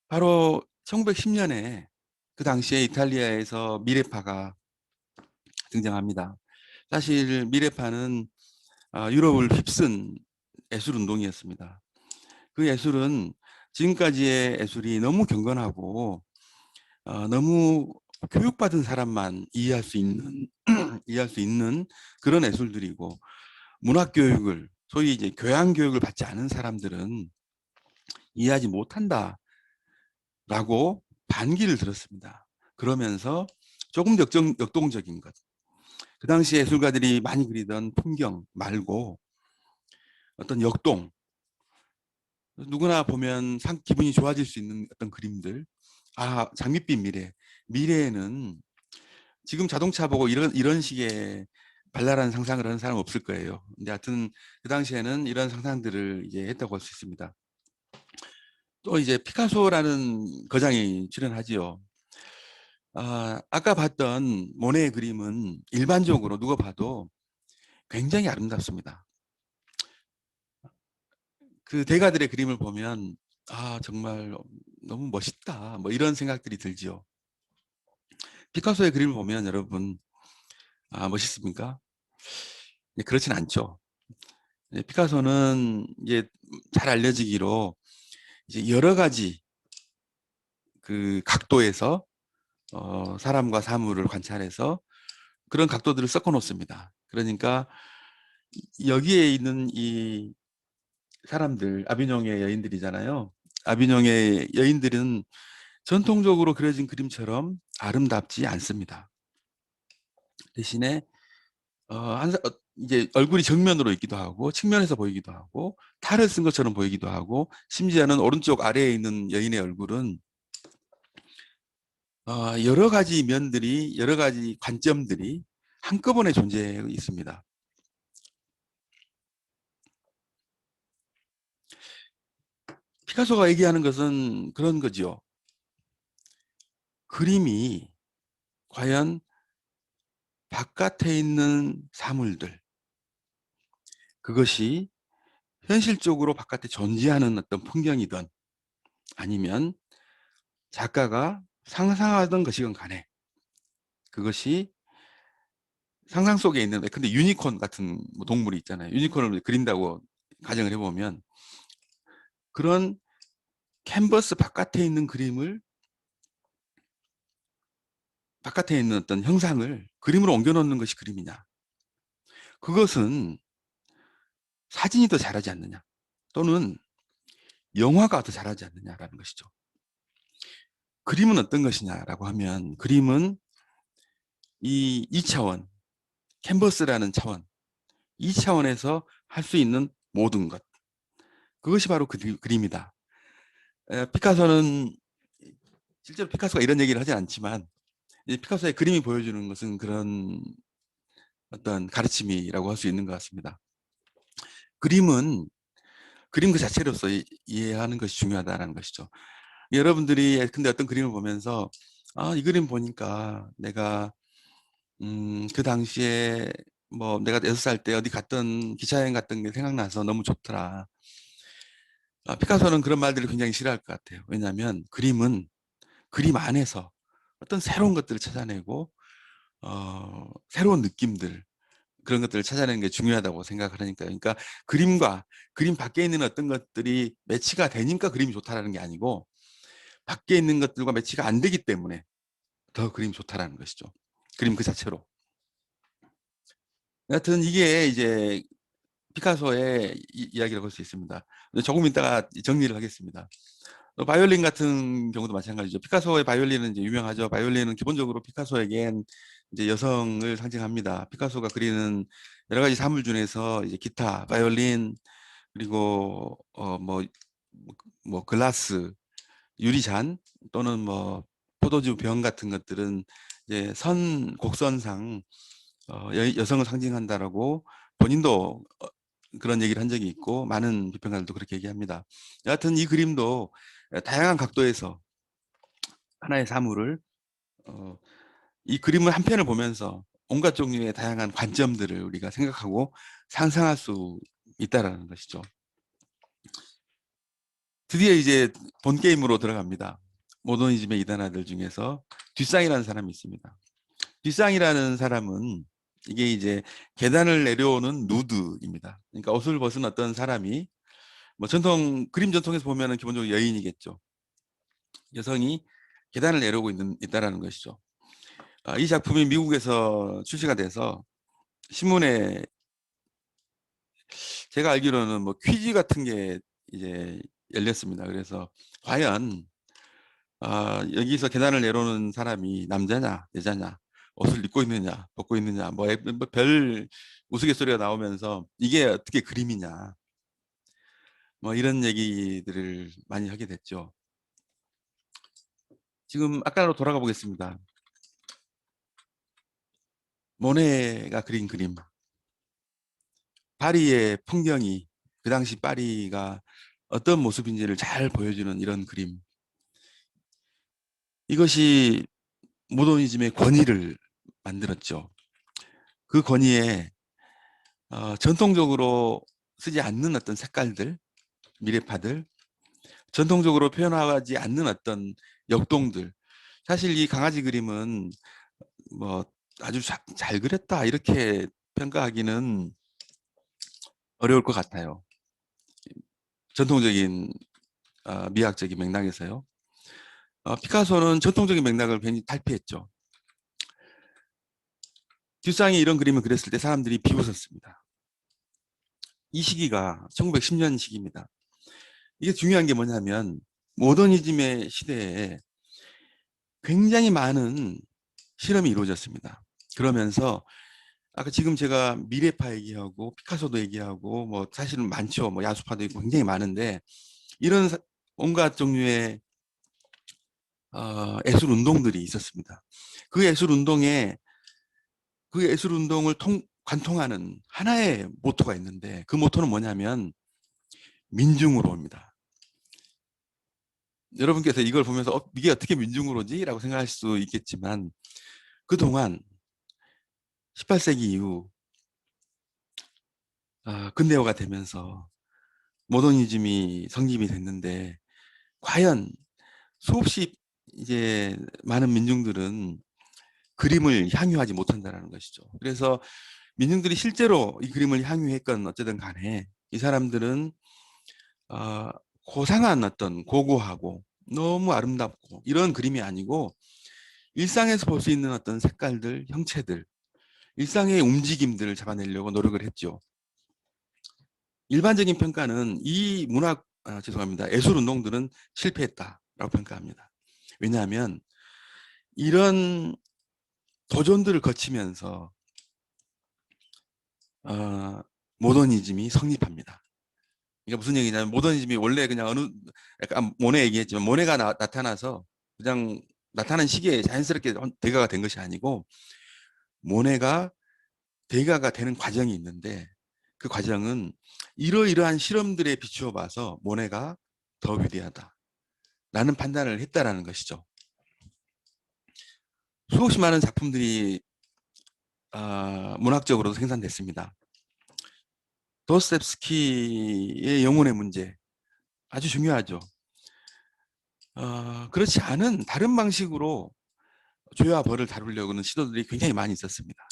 바로 1910년에 그 당시에 이탈리아에서 미레파가 등장합니다. 사실 미레파는 유럽을 휩쓴 예술 운동이었습니다. 그 예술은 지금까지의 예술이 너무 경건하고 너무 교육받은 사람만 이해할 수 있는 이해할 수 있는 그런 예술들이고 문학 교육을 소위 이제 교양 교육을 받지 않은 사람들은 이해하지 못한다라고 반기를 들었습니다. 그러면서 조금 역동적인 것. 그 당시 예술가들이 많이 그리던 풍경 말고 어떤 역동, 누구나 보면 기분이 좋아질 수 있는 어떤 그림들. 장밋빛 미래. 미래에는 지금 자동차 보고 이런 식의 발랄한 상상을 하는 사람 없을 거예요. 근데 하여튼 그 당시에는 이런 상상들을 이제 했다고 할 수 있습니다. 또 이제 피카소라는 거장이 출연하지요. 아까 봤던 모네의 그림은 일반적으로 누가 봐도 굉장히 아름답습니다. 그 대가들의 그림을 보면 정말 너무 멋있다 뭐 이런 생각들이 들지요. 피카소의 그림을 보면 여러분 멋있습니까? 네, 그렇진 않죠. 피카소는 이제 잘 알려지기로 이제 여러 가지 그 각도에서 사람과 사물을 관찰해서 그런 각도들을 섞어 놓습니다. 그러니까 여기에 있는 이 사람들, 아비뇽의 여인들이잖아요. 아비뇽의 여인들은 전통적으로 그려진 그림처럼 아름답지 않습니다. 대신에 이제 얼굴이 정면으로 있기도 하고 측면에서 보이기도 하고 탈을 쓴 것처럼 보이기도 하고 심지어는 오른쪽 아래에 있는 여인의 얼굴은 여러 가지 면들이 여러 가지 관점들이 한꺼번에 존재해 있습니다. 피카소가 얘기하는 것은 그런 거죠. 그림이 과연 바깥에 있는 사물들, 그것이 현실적으로 바깥에 존재하는 어떤 풍경이든 아니면 작가가 상상하던 것이건 간에 그것이 상상 속에 있는, 근데 유니콘 같은 뭐 동물이 있잖아요. 유니콘을 그린다고 가정을 해보면 그런 캔버스 바깥에 있는 그림을, 바깥에 있는 어떤 형상을 그림으로 옮겨 놓는 것이 그림이냐, 그것은 사진이 더 잘하지 않느냐 또는 영화가 더 잘하지 않느냐라는 것이죠. 그림은 어떤 것이냐라고 하면 그림은 이 2차원, 캔버스라는 차원, 이 차원에서 할 수 있는 모든 것, 그것이 바로 그림이다. 피카소는 실제로 피카소가 이런 얘기를 하진 않지만 피카소의 그림이 보여주는 것은 그런 어떤 가르침이라고 할 수 있는 것 같습니다. 그림은 그림 그 자체로서 이해하는 것이 중요하다는 것이죠. 여러분들이 근데 어떤 그림을 보면서 이 그림 보니까 내가 그 당시에 뭐 내가 6살 때 어디 갔던 기차여행 갔던 게 생각나서 너무 좋더라. 피카소는 그런 말들을 굉장히 싫어할 것 같아요. 왜냐하면 그림은 그림 안에서 어떤 새로운 것들을 찾아내고 새로운 느낌들, 그런 것들을 찾아내는 게 중요하다고 생각을 하니까, 그러니까 그림과 그림 밖에 있는 어떤 것들이 매치가 되니까 그림이 좋다라는 게 아니고 밖에 있는 것들과 매치가 안 되기 때문에 더 그림이 좋다라는 것이죠. 그림 그 자체로. 여하튼 이게 이제 피카소의 이야기라고 할 수 있습니다. 조금 이따가 정리를 하겠습니다. 바이올린 같은 경우도 마찬가지죠. 피카소의 바이올린은 이제 유명하죠. 바이올린은 기본적으로 피카소에겐 이제 여성을 상징합니다. 피카소가 그리는 여러 가지 사물 중에서 이제 기타, 바이올린, 그리고 뭐 글라스, 유리잔 또는 뭐 포도주 병 같은 것들은 이제 곡선상 여성을 상징한다라고 본인도 그런 얘기를 한 적이 있고 많은 비평가들도 그렇게 얘기합니다. 여하튼 이 그림도 다양한 각도에서 하나의 사물을 이 그림을 한 편을 보면서 온갖 종류의 다양한 관점들을 우리가 생각하고 상상할 수 있다라는 것이죠. 드디어 이제 본 게임으로 들어갑니다. 모더니즘의 이단아들 중에서 뒷상이라는 사람이 있습니다. 뒷상이라는 사람은 이게 이제 계단을 내려오는 누드입니다. 그러니까 옷을 벗은 어떤 사람이 뭐 그림 전통에서 보면은 기본적으로 여인이겠죠. 여성이 계단을 내려오고 있다라는 것이죠. 이 작품이 미국에서 출시가 돼서 신문에 제가 알기로는 뭐 퀴즈 같은 게 이제 열렸습니다. 그래서 과연 여기서 계단을 내려오는 사람이 남자냐 여자냐, 옷을 입고 있느냐 벗고 있느냐, 별 우스갯소리가 나오면서 이게 어떻게 그림이냐, 뭐 이런 얘기들을 많이 하게 됐죠. 지금 아까로 돌아가 보겠습니다. 모네가 그린 그림, 파리의 풍경이 그 당시 파리가 어떤 모습인지를 잘 보여주는 이런 그림. 이것이 모더니즘의 권위를 만들었죠. 그 권위에 전통적으로 쓰지 않는 어떤 색깔들, 미래파들, 전통적으로 표현하지 않는 어떤 역동들. 사실 이 강아지 그림은 뭐 아주 잘 그렸다 이렇게 평가하기는 어려울 것 같아요. 전통적인 미학적인 맥락에서요. 피카소는 전통적인 맥락을 굉장히 탈피했죠. 듀상이 이런 그림을 그렸을 때 사람들이 비웃었습니다. 이 시기가 1910년 시기입니다. 이게 중요한 게 뭐냐면 모더니즘의 시대에 굉장히 많은 실험이 이루어졌습니다. 그러면서 아까 지금 제가 미래파 얘기하고 피카소도 얘기하고 뭐 사실은 많죠. 뭐 야수파도 있고 굉장히 많은데 이런 온갖 종류의 예술 운동들이 있었습니다. 그 예술 운동에 그 예술 운동을 관통하는 하나의 모토가 있는데 그 모토는 뭐냐면 민중으로입니다. 여러분께서 이걸 보면서 이게 어떻게 민중으로지? 라고 생각할 수 있겠지만 그동안 18세기 이후 근대화가 되면서 모더니즘이 성립이 됐는데 과연 수없이 이제 많은 민중들은 그림을 향유하지 못한다는 것이죠. 그래서 민중들이 실제로 이 그림을 향유했건 어쨌든 간에 이 사람들은 어, 고상한 어떤 고고하고 너무 아름답고 이런 그림이 아니고 일상에서 볼 수 있는 어떤 색깔들, 형체들, 일상의 움직임들을 잡아내려고 노력을 했죠. 일반적인 평가는 이 죄송합니다. 예술 운동들은 실패했다라고 평가합니다. 왜냐하면 이런 도전들을 거치면서 모더니즘이 성립합니다. 그러니까 무슨 얘기냐면 모더니즘이 원래 그냥 약간 모네 얘기했지만 모네가 나타나서 그냥 나타난 시기에 자연스럽게 대가가 된 것이 아니고 모네가 대가가 되는 과정이 있는데 그 과정은 이러이러한 실험들에 비추어 봐서 모네가 더 위대하다라는 판단을 했다라는 것이죠. 수없이 많은 작품들이 문학적으로 생산됐습니다. 도스토옙스키의 영혼의 문제 아주 중요하죠. 그렇지 않은 다른 방식으로 죄와 벌을 다루려고는 시도들이 굉장히 많이 있었습니다.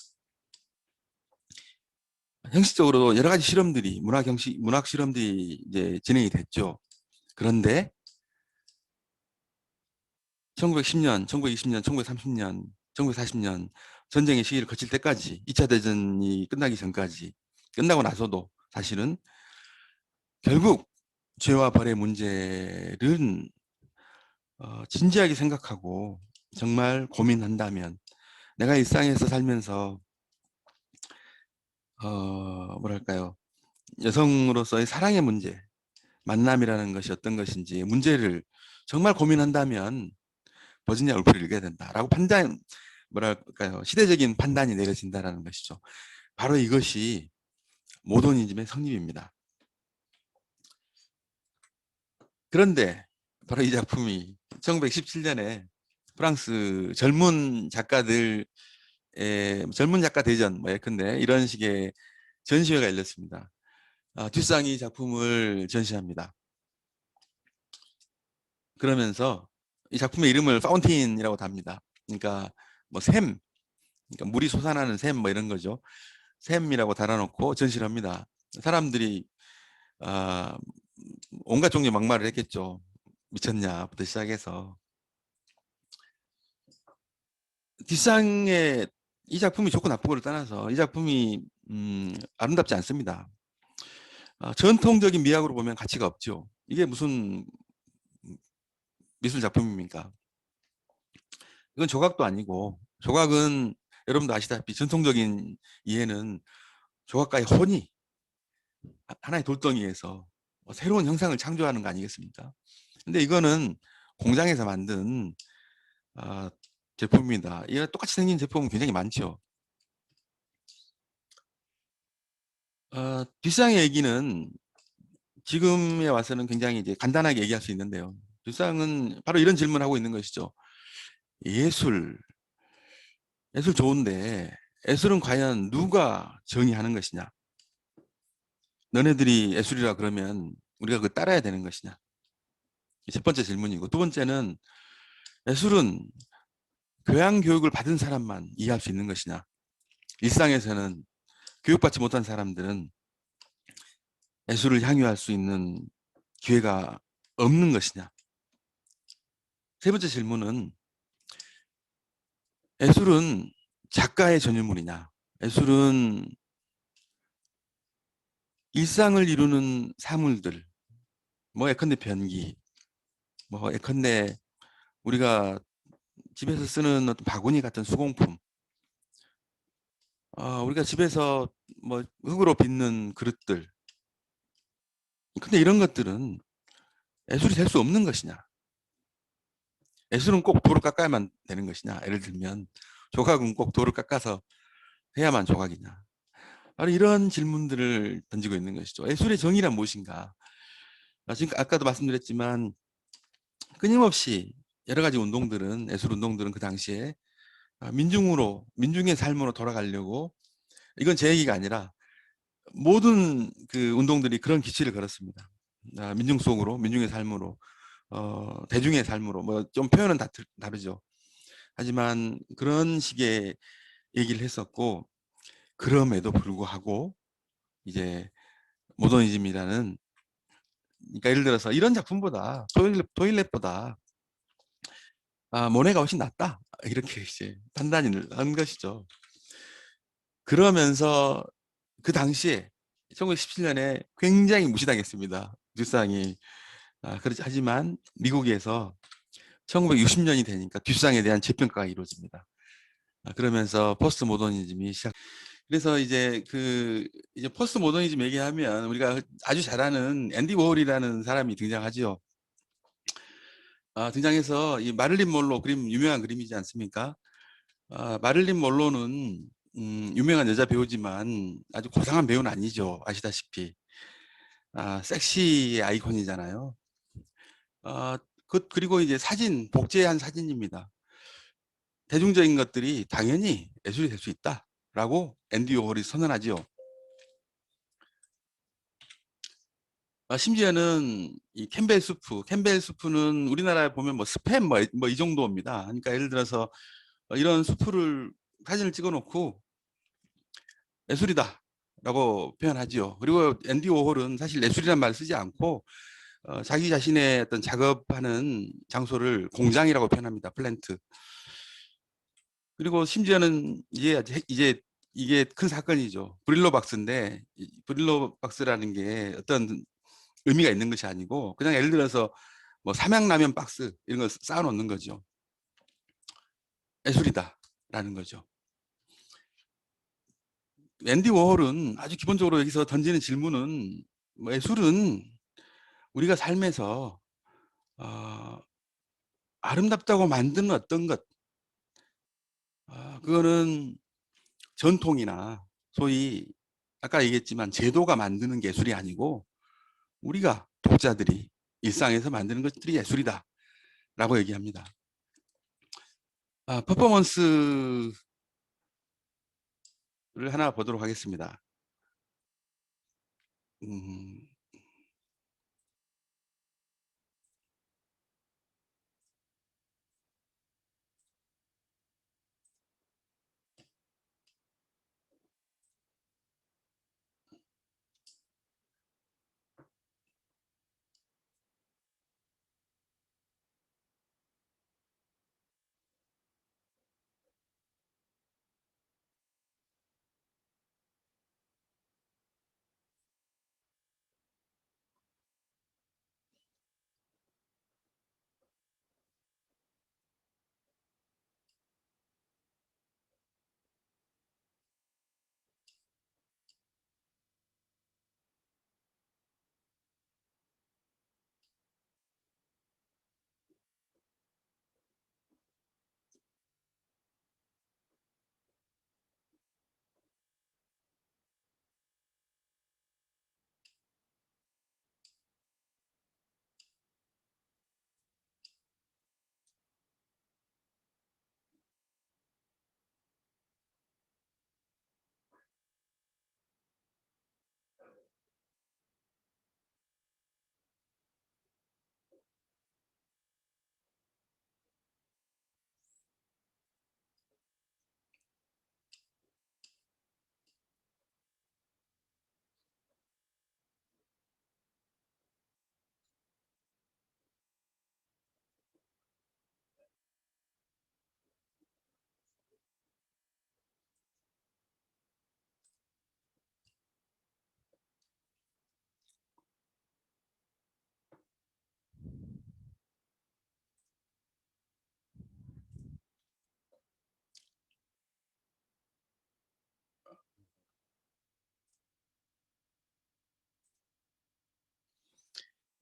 형식적으로 여러 가지 실험들이 문학 실험들이 이제 진행이 됐죠. 그런데 1910년, 1920년, 1930년, 1940년 전쟁의 시기를 거칠 때까지 2차 대전이 끝나기 전까지 끝나고 나서도 사실은 결국 죄와 벌의 문제를 진지하게 생각하고 정말 고민한다면 내가 일상에서 살면서 뭐랄까요, 여성으로서의 사랑의 문제, 만남이라는 것이 어떤 것인지 문제를 정말 고민한다면 버지니아 울프를 읽어야 된다라고 판단, 뭐랄까요, 시대적인 판단이 내려진다라는 것이죠. 바로 이것이 모더니즘의 성립입니다. 그런데 바로 이 작품이 1917년에 프랑스 젊은 작가들 젊은 작가 대전 뭐 예컨대 이런 식의 전시회가 열렸습니다. 듀상이 작품을 전시합니다. 그러면서 이 작품의 이름을 파운틴이라고 답니다. 그러니까 뭐 샘, 그러니까 물이 솟아나는 샘 뭐 이런 거죠. 샘이라고 달아놓고 전시를 합니다. 사람들이 아, 온갖 종류 막말을 했겠죠. 미쳤냐부터 시작해서 뒷상의 이 작품이 좋고 나쁘고를 떠나서 이 작품이 아름답지 않습니다. 전통적인 미학으로 보면 가치가 없죠. 이게 무슨 미술 작품입니까? 이건 조각도 아니고, 조각은 여러분도 아시다시피 전통적인 이해는 조각가의 혼이 하나의 돌덩이에서 새로운 형상을 창조하는 거 아니겠습니까? 근데 이거는 공장에서 만든 제품입니다. 이 똑같이 생긴 제품은 굉장히 많죠. 뒷상의 얘기는 지금에 와서는 굉장히 이제 간단하게 얘기할 수 있는데요. 뒷상은 바로 이런 질문을 하고 있는 것이죠. 예술, 예술 좋은데 예술은 과연 누가 정의하는 것이냐? 너네들이 예술이라 그러면 우리가 그거 따라야 되는 것이냐? 첫 번째 질문이고, 두 번째는 예술은 교양 교육을 받은 사람만 이해할 수 있는 것이냐? 일상에서는 교육받지 못한 사람들은 예술을 향유할 수 있는 기회가 없는 것이냐? 세 번째 질문은 예술은 작가의 전유물이냐? 예술은 일상을 이루는 사물들, 뭐 예컨대 변기, 뭐 예컨대 우리가 집에서 쓰는 어떤 바구니 같은 수공품, 우리가 집에서 뭐 흙으로 빚는 그릇들, 근데 이런 것들은 예술이 될 수 없는 것이냐? 예술은 꼭 돌을 깎아야만 되는 것이냐? 예를 들면 조각은 꼭 돌을 깎아서 해야만 조각이냐? 바로 이런 질문들을 던지고 있는 것이죠. 예술의 정의란 무엇인가? 지금 아까도 말씀드렸지만 끊임없이 여러 가지 운동들은, 예술 운동들은 그 당시에 민중의 삶으로 돌아가려고, 이건 제 얘기가 아니라 모든 그 운동들이 그런 기치를 걸었습니다. 민중 속으로, 민중의 삶으로, 대중의 삶으로, 뭐 좀 표현은 다르죠. 하지만 그런 식의 얘기를 했었고, 그럼에도 불구하고 이제 모더니즘이라는, 그러니까 예를 들어서 이런 작품보다 도일렛보다 모네가 훨씬 낫다, 이렇게 이제 판단을 한 것이죠. 그러면서 그 당시에 1917년에 굉장히 무시당했습니다. 듀상이. 그렇지. 하지만 미국에서 1960년이 되니까 듀상에 대한 재평가가 이루어집니다. 그러면서 포스트 모더니즘이 시작. 그래서 이제 포스트 모더니즘 얘기하면 우리가 아주 잘 아는 앤디 워홀이라는 사람이 등장하죠. 등장해서 이 마릴린 mon로 그림, 유명한 그림이지 않습니까? 마릴린 mon로는 유명한 여자 배우지만 아주 고상한 배우는 아니죠. 아시다시피. 섹시의 아이콘이잖아요. 그리고 이제 복제한 사진입니다. 대중적인 것들이 당연히 예술이 될 수 있다라고 앤디 워홀이 선언하지요. 심지어는 이 캠벨 수프는 우리나라에 보면 뭐 스팸 뭐 이 정도입니다. 그러니까 예를 들어서 이런 수프를 사진을 찍어놓고 예술이다라고 표현하지요. 그리고 앤디 워홀은 사실 예술이란 말을 쓰지 않고 자기 자신의 어떤 작업하는 장소를 공장이라고 표현합니다. 플랜트. 그리고 심지어는 이제 이게 큰 사건이죠. 브릴로 박스인데 브릴로 박스라는 게 어떤 의미가 있는 것이 아니고 그냥 예를 들어서 뭐 삼양라면 박스 이런 거 쌓아놓는 거죠. 예술이다라는 거죠. 앤디 워홀은 아주 기본적으로 여기서 던지는 질문은 뭐 예술은 우리가 삶에서 아름답다고 만드는 어떤 것, 그거는 전통이나 소위 아까 얘기했지만 제도가 만드는 게 예술이 아니고 우리가 독자들이 일상에서 만드는 것들이 예술이다 라고 얘기합니다. 퍼포먼스를 하나 보도록 하겠습니다. 음,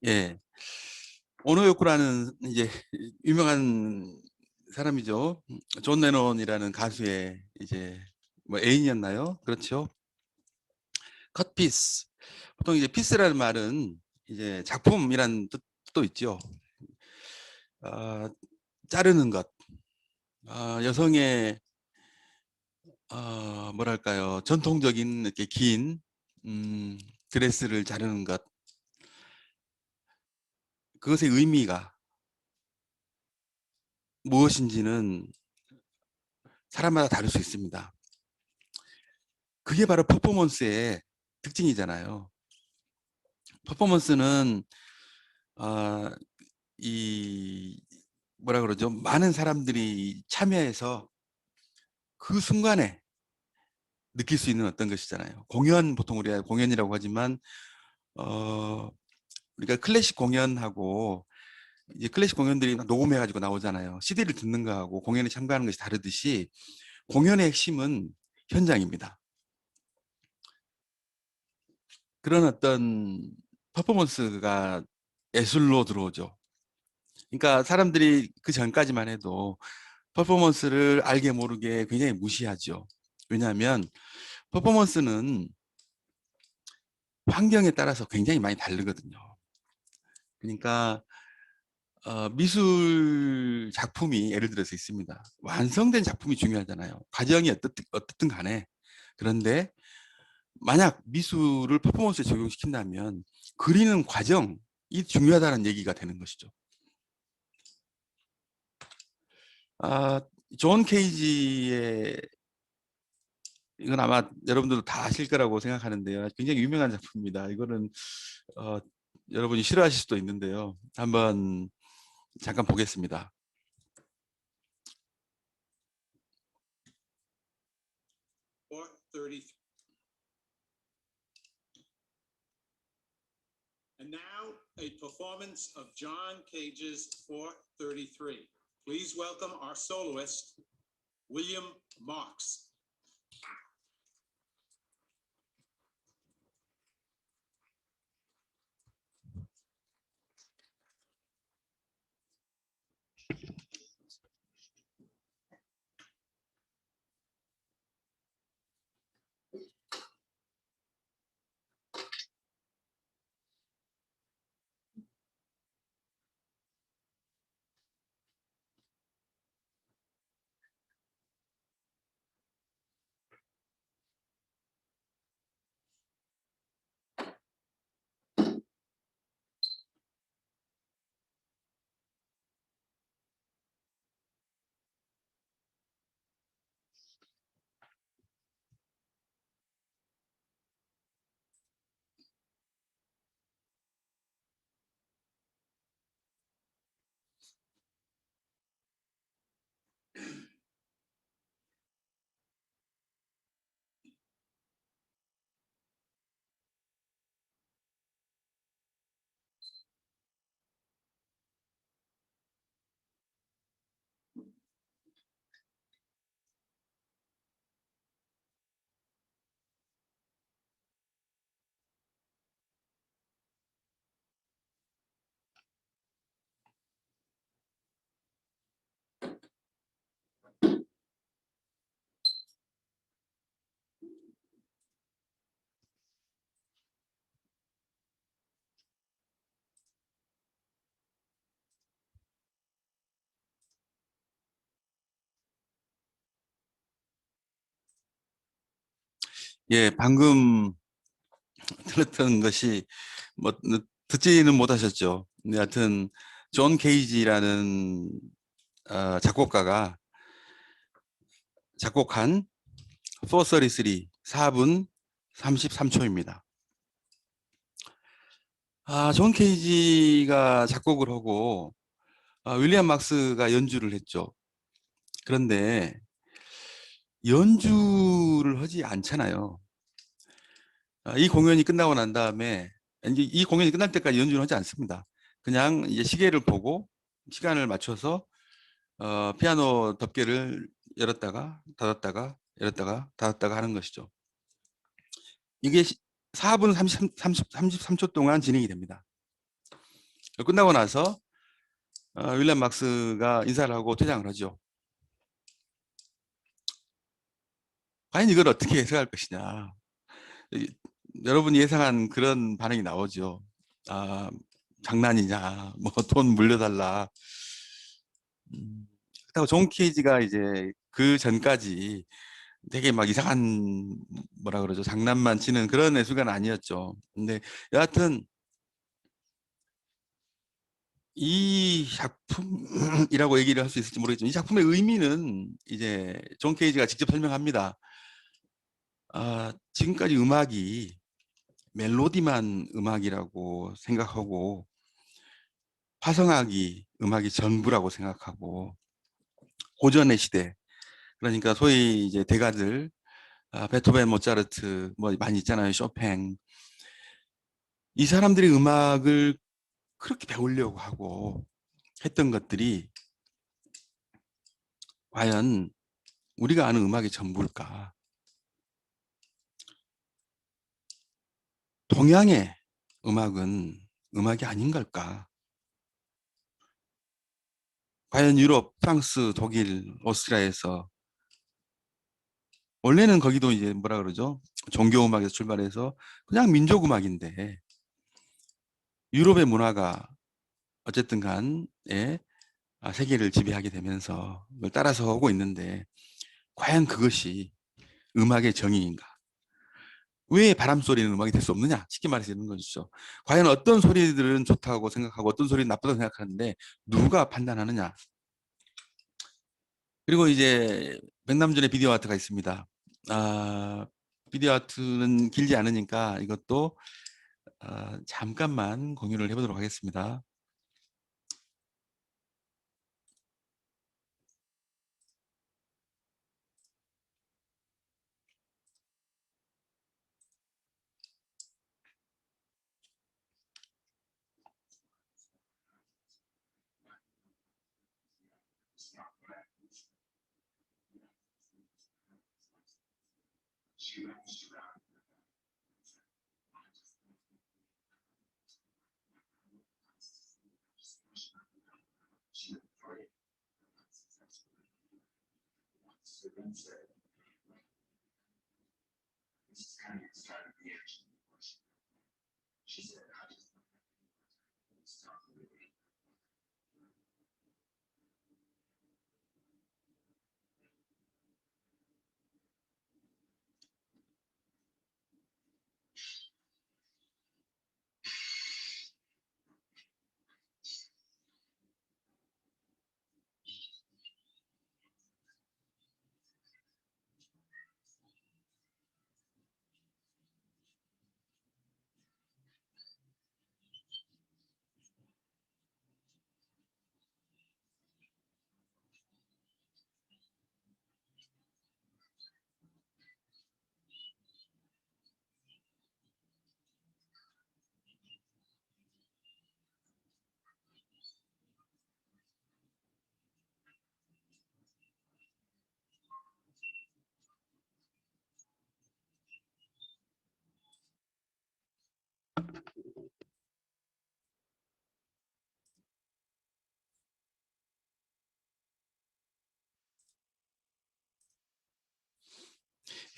예, 오노요코라는 이제 유명한 사람이죠. 존 레논이라는 가수의 이제 뭐 애인이었나요? 그렇죠. 컷피스. 보통 이제 피스라는 말은 이제 작품이란 뜻도 있죠. 아, 자르는 것. 여성의 뭐랄까요, 전통적인 이렇게 긴 드레스를 자르는 것. 그것의 의미가 무엇인지는 사람마다 다를 수 있습니다. 그게 바로 퍼포먼스의 특징이잖아요. 퍼포먼스는 이 뭐라 그러죠? 많은 사람들이 참여해서 그 순간에 느낄 수 있는 어떤 것이잖아요. 공연, 보통 우리가 공연이라고 하지만 우리가 클래식 공연하고 이제 클래식 공연들이 녹음해 가지고 나오잖아요. CD를 듣는 거하고 공연에 참가하는 것이 다르듯이 공연의 핵심은 현장입니다. 그런 어떤 퍼포먼스가 예술로 들어오죠. 그러니까 사람들이 그 전까지만 해도 퍼포먼스를 알게 모르게 굉장히 무시하죠. 왜냐하면 퍼포먼스는 환경에 따라서 굉장히 많이 다르거든요. 그러니까 미술 작품이 예를 들어서 있습니다. 완성된 작품이 중요하잖아요. 과정이 어떻든 간에. 그런데 만약 미술을 퍼포먼스에 적용시킨다면 그리는 과정이 중요하다는 얘기가 되는 것이죠. 존 케이지의 이건 아마 여러분들도 다 아실 거라고 생각하는데요. 굉장히 유명한 작품입니다. 이거는 어, 여러분이 싫어하실 수도 있는데요. 한번 잠깐 보겠습니다. And now a performance of John Cage's 433. Please welcome our soloist, William Marks. 예, 방금 들었던 것이 뭐 듣지는 못하셨죠. 근데 하여튼 존 케이지라는 작곡가가 작곡한 433 4분 33초입니다. 존 케이지가 작곡을 하고 윌리엄 막스가 연주를 했죠. 그런데 연주를 하지 않잖아요. 이 공연이 끝나고 난 다음에 이제 이 공연이 끝날 때까지 연주를 하지 않습니다. 그냥 이제 시계를 보고 시간을 맞춰서 피아노 덮개를 열었다가 닫았다가 열었다가 닫았다가 하는 것이죠. 이게 4분 33초 동안 진행이 됩니다. 끝나고 나서 윌리엄 막스가 인사를 하고 퇴장을 하죠. 과연 이걸 어떻게 해석할 것이냐. 여러분이 예상한 그런 반응이 나오죠. 아, 장난이냐, 뭐 돈 물려달라. 그렇다고 존 케이지가 이제 그 전까지 되게 막 이상한 뭐라 그러죠, 장난만 치는 그런 애수가 아니었죠. 근데 여하튼 이 작품이라고 얘기를 할 수 있을지 모르겠지만 이 작품의 의미는 이제 존 케이지가 직접 설명합니다. 지금까지 음악이 멜로디만 음악이라고 생각하고 화성학이 음악이 전부라고 생각하고 고전의 시대, 그러니까 소위 이제 대가들 베토벤, 모차르트 뭐 많이 있잖아요. 쇼팽. 이 사람들이 음악을 그렇게 배우려고 하고 했던 것들이 과연 우리가 아는 음악의 전부일까? 동양의 음악은 음악이 아닌 걸까? 과연 유럽, 프랑스, 독일, 오스트리아에서 원래는 거기도 이제 뭐라 그러죠? 종교 음악에서 출발해서 그냥 민족 음악인데 유럽의 문화가 어쨌든 간에 세계를 지배하게 되면서 그걸 따라서 오고 있는데 과연 그것이 음악의 정의인가? 왜 바람 소리는 음악이 될 수 없느냐? 쉽게 말해서 이런 거죠. 과연 어떤 소리들은 좋다고 생각하고 어떤 소리는 나쁘다고 생각하는데 누가 판단하느냐? 그리고 이제 백남준의 비디오 아트가 있습니다. 아, 비디오 아트는 길지 않으니까 이것도 잠깐만 공유를 해보도록 하겠습니다.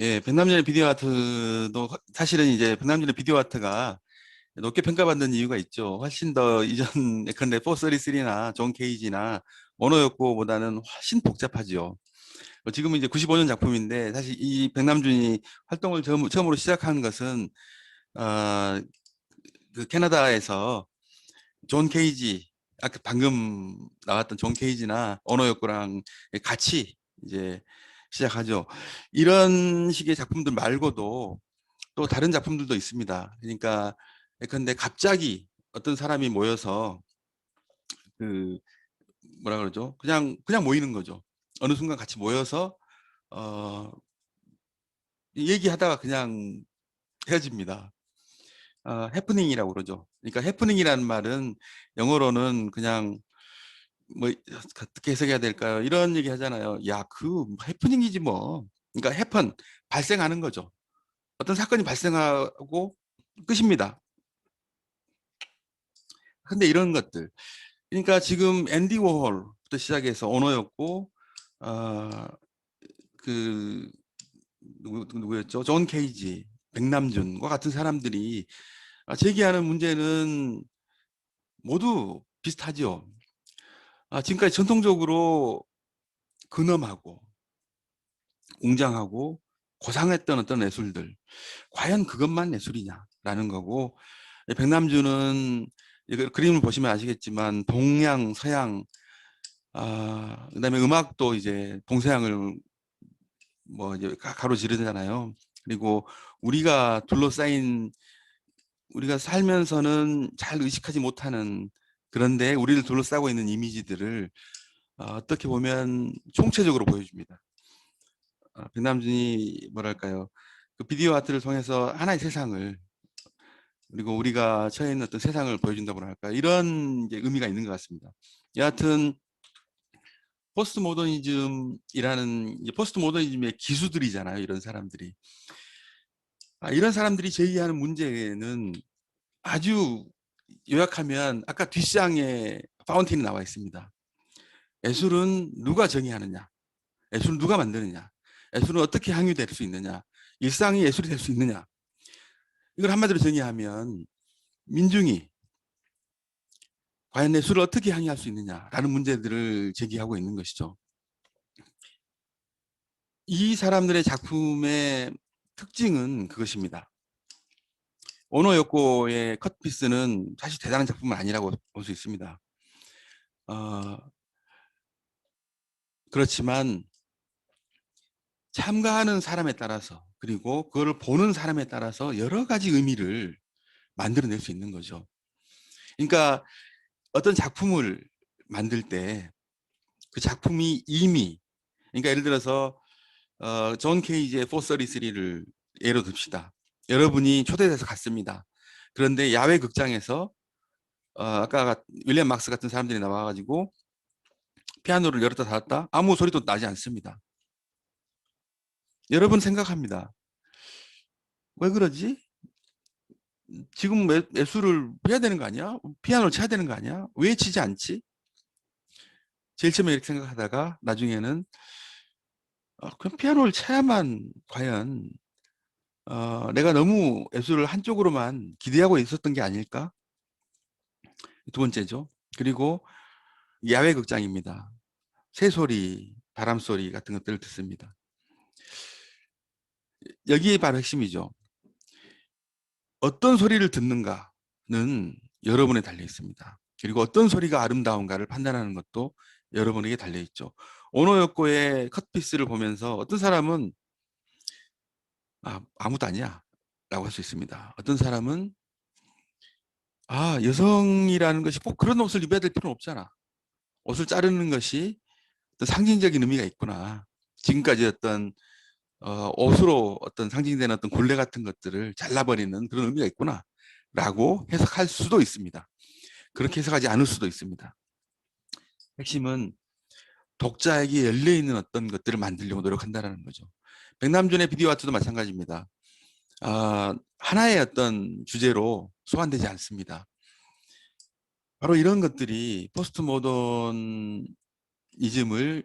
예, 백남준의 비디오 아트도 사실은 이제 백남준의 비디오 아트가 높게 평가받는 이유가 있죠. 훨씬 더 이전 예컨대 433나 존 케이지나 오노요코보다는 훨씬 복잡하죠. 지금은 이제 95년 작품인데 사실 이 백남준이 활동을 처음으로 시작한 것은 어, 그 캐나다에서 존 케이지, 아까 방금 나왔던 존 케이지나 오노요코랑 같이 이제 시작하죠. 이런 식의 작품들 말고도 또 다른 작품들도 있습니다. 그러니까 근데 갑자기 어떤 사람이 모여서 그 뭐라 그러죠? 그냥 모이는 거죠. 어느 순간 같이 모여서 어 얘기하다가 그냥 헤어집니다. 해프닝이라고 그러죠. 그러니까 해프닝이라는 말은 영어로는 그냥 뭐 어떻게 해석해야 될까요? 이런 얘기 하잖아요. 야, 그 해프닝이지 뭐. 그러니까 해픈 발생하는 거죠. 어떤 사건이 발생하고 끝입니다. 근데 이런 것들. 그러니까 지금 앤디 워홀부터 시작해서 오너였고 그 누구였죠? 존 케이지, 백남준과 같은 사람들이 제기하는 문제는 모두 비슷하죠. 지금까지 전통적으로 근엄하고 웅장하고 고상했던 어떤 예술들, 과연 그것만 예술이냐라는 거고, 백남준은 이거 그림을 보시면 아시겠지만 동양, 서양, 그다음에 음악도 이제 동서양을 뭐 이제 가로지르잖아요. 그리고 우리가 둘러싸인 우리가 살면서는 잘 의식하지 못하는 그런데 우리를 둘러싸고 있는 이미지들을 어떻게 보면 총체적으로 보여줍니다. 백남준이 뭐랄까요? 그 비디오 아트를 통해서 하나의 세상을 그리고 우리가 처해 있는 어떤 세상을 보여준다고 할까 이런 이제 의미가 있는 것 같습니다. 여하튼 포스트 모더니즘이라는 포스트 모더니즘의 기수들이잖아요. 이런 사람들이 이런 사람들이 제기하는 문제는 아주 요약하면 아까 뒷장에 파운틴이 나와 있습니다. 예술은 누가 정의하느냐? 예술은 누가 만드느냐? 예술은 어떻게 향유될 수 있느냐? 일상이 예술이 될 수 있느냐? 이걸 한마디로 정의하면 민중이 과연 예술을 어떻게 향유할 수 있느냐라는 문제들을 제기하고 있는 것이죠. 이 사람들의 작품의 특징은 그것입니다. 오노 요코의 컷피스는 사실 대단한 작품은 아니라고 볼 수 있습니다. 어, 그렇지만 참가하는 사람에 따라서 그리고 그걸 보는 사람에 따라서 여러 가지 의미를 만들어낼 수 있는 거죠. 그러니까 어떤 작품을 만들 때 그 작품이 이미 그러니까 예를 들어서 존 케이지의 433를 예로 듭시다. 여러분이 초대돼서 갔습니다. 그런데 야외 극장에서 아까 윌리엄 막스 같은 사람들이 나와가지고 피아노를 열었다 닫았다 아무 소리도 나지 않습니다. 여러분 생각합니다. 왜 그러지? 지금 예술을 해야 되는 거 아니야? 피아노를 쳐야 되는 거 아니야? 왜 치지 않지? 제일 처음에 이렇게 생각하다가 나중에는 그럼 피아노를 쳐야만 과연 내가 너무 예술을 한쪽으로만 기대하고 있었던 게 아닐까? 두 번째죠. 그리고 야외 극장입니다. 새소리, 바람소리 같은 것들을 듣습니다. 여기에 바로 핵심이죠. 어떤 소리를 듣는가는 여러분에 달려 있습니다. 그리고 어떤 소리가 아름다운가를 판단하는 것도 여러분에게 달려 있죠. 오노요코의 컷피스를 보면서 어떤 사람은 아무도 아니야 라고 할 수 있습니다. 어떤 사람은 여성이라는 것이 꼭 그런 옷을 입어야 될 필요는 없잖아. 옷을 자르는 것이 어떤 상징적인 의미가 있구나. 지금까지 어떤 옷으로 어떤 상징되는 어떤 굴레 같은 것들을 잘라버리는 그런 의미가 있구나 라고 해석할 수도 있습니다. 그렇게 해석하지 않을 수도 있습니다. 핵심은 독자에게 열려있는 어떤 것들을 만들려고 노력한다는 거죠. 백남준의 비디오 아트도 마찬가지입니다. 하나의 어떤 주제로 소환되지 않습니다. 바로 이런 것들이 포스트 모더니즘을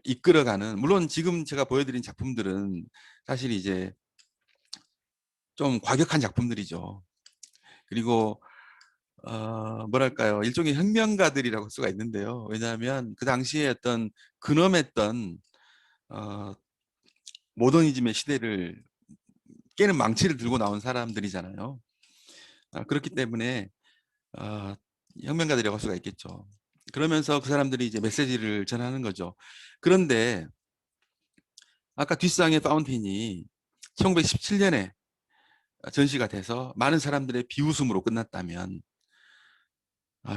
이끌어가는, 물론 지금 제가 보여드린 작품들은 사실 이제 좀 과격한 작품들이죠. 그리고 뭐랄까요, 일종의 혁명가들이라고 할 수가 있는데요. 왜냐하면 그 당시에 어떤 근엄했던 어, 모더니즘의 시대를 깨는 망치를 들고 나온 사람들이잖아요. 그렇기 때문에 어, 혁명가들이라고 할 수가 있겠죠. 그러면서 그 사람들이 이제 메시지를 전하는 거죠. 그런데 아까 뒷상의 파운틴이 1917년에 전시가 돼서 많은 사람들의 비웃음으로 끝났다면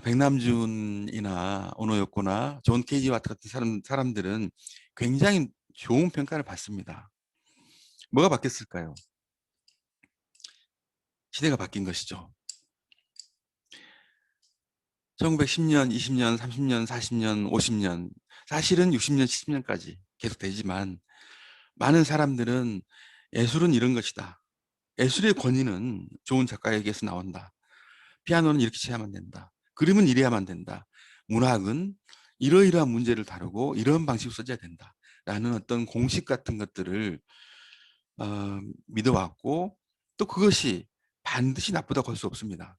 백남준이나 오노요코나 존 케이지와 같은 사람들은 굉장히 좋은 평가를 받습니다. 뭐가 바뀌었을까요? 시대가 바뀐 것이죠. 1910년, 20년, 30년, 40년, 50년, 사실은 60년, 70년까지 계속 되지만 많은 사람들은 예술은 이런 것이다. 예술의 권위는 좋은 작가에게서 나온다. 피아노는 이렇게 쳐야만 된다. 그림은 이래야만 된다. 문학은 이러이러한 문제를 다루고 이런 방식으로 써져야 된다. 라는 어떤 공식 같은 것들을 믿어왔고 또 그것이 반드시 나쁘다고 할 수 없습니다.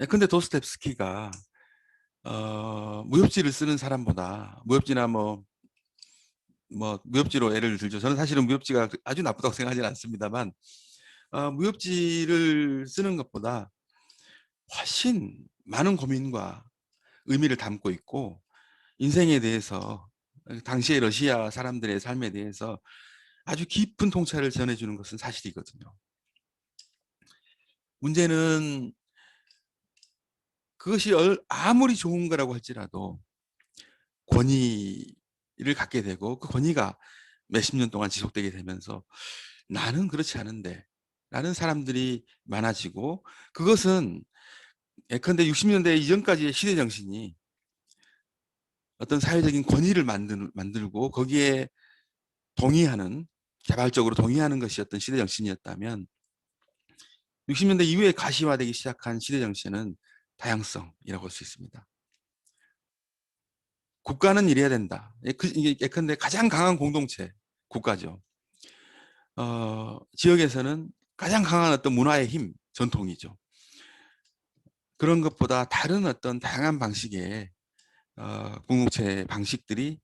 근데 도스토옙스키가 무협지를 쓰는 사람보다 무협지나 무협지로 예를 들죠. 저는 사실은 무협지가 아주 나쁘다고 생각하지는 않습니다만 무협지를 쓰는 것보다 훨씬 많은 고민과 의미를 담고 있고 인생에 대해서 당시의 러시아 사람들의 삶에 대해서 아주 깊은 통찰을 전해주는 것은 사실이거든요. 문제는 그것이 아무리 좋은 거라고 할지라도 권위를 갖게 되고 그 권위가 몇십 년 동안 지속되게 되면서 나는 그렇지 않은데 라는 사람들이 많아지고 그것은 예컨대 60년대 이전까지의 시대 정신이 어떤 사회적인 권위를 만들고 거기에 동의하는 개발적으로 동의하는 것이 어떤 시대 정신이었다면 60년대 이후에 가시화되기 시작한 시대 정신은 다양성이라고 할 수 있습니다. 국가는 이래야 된다. 이게 예컨대 가장 강한 공동체 국가죠. 지역에서는 가장 강한 어떤 문화의 힘, 전통이죠. 그런 것보다 다른 어떤 다양한 방식의 공동체 방식들이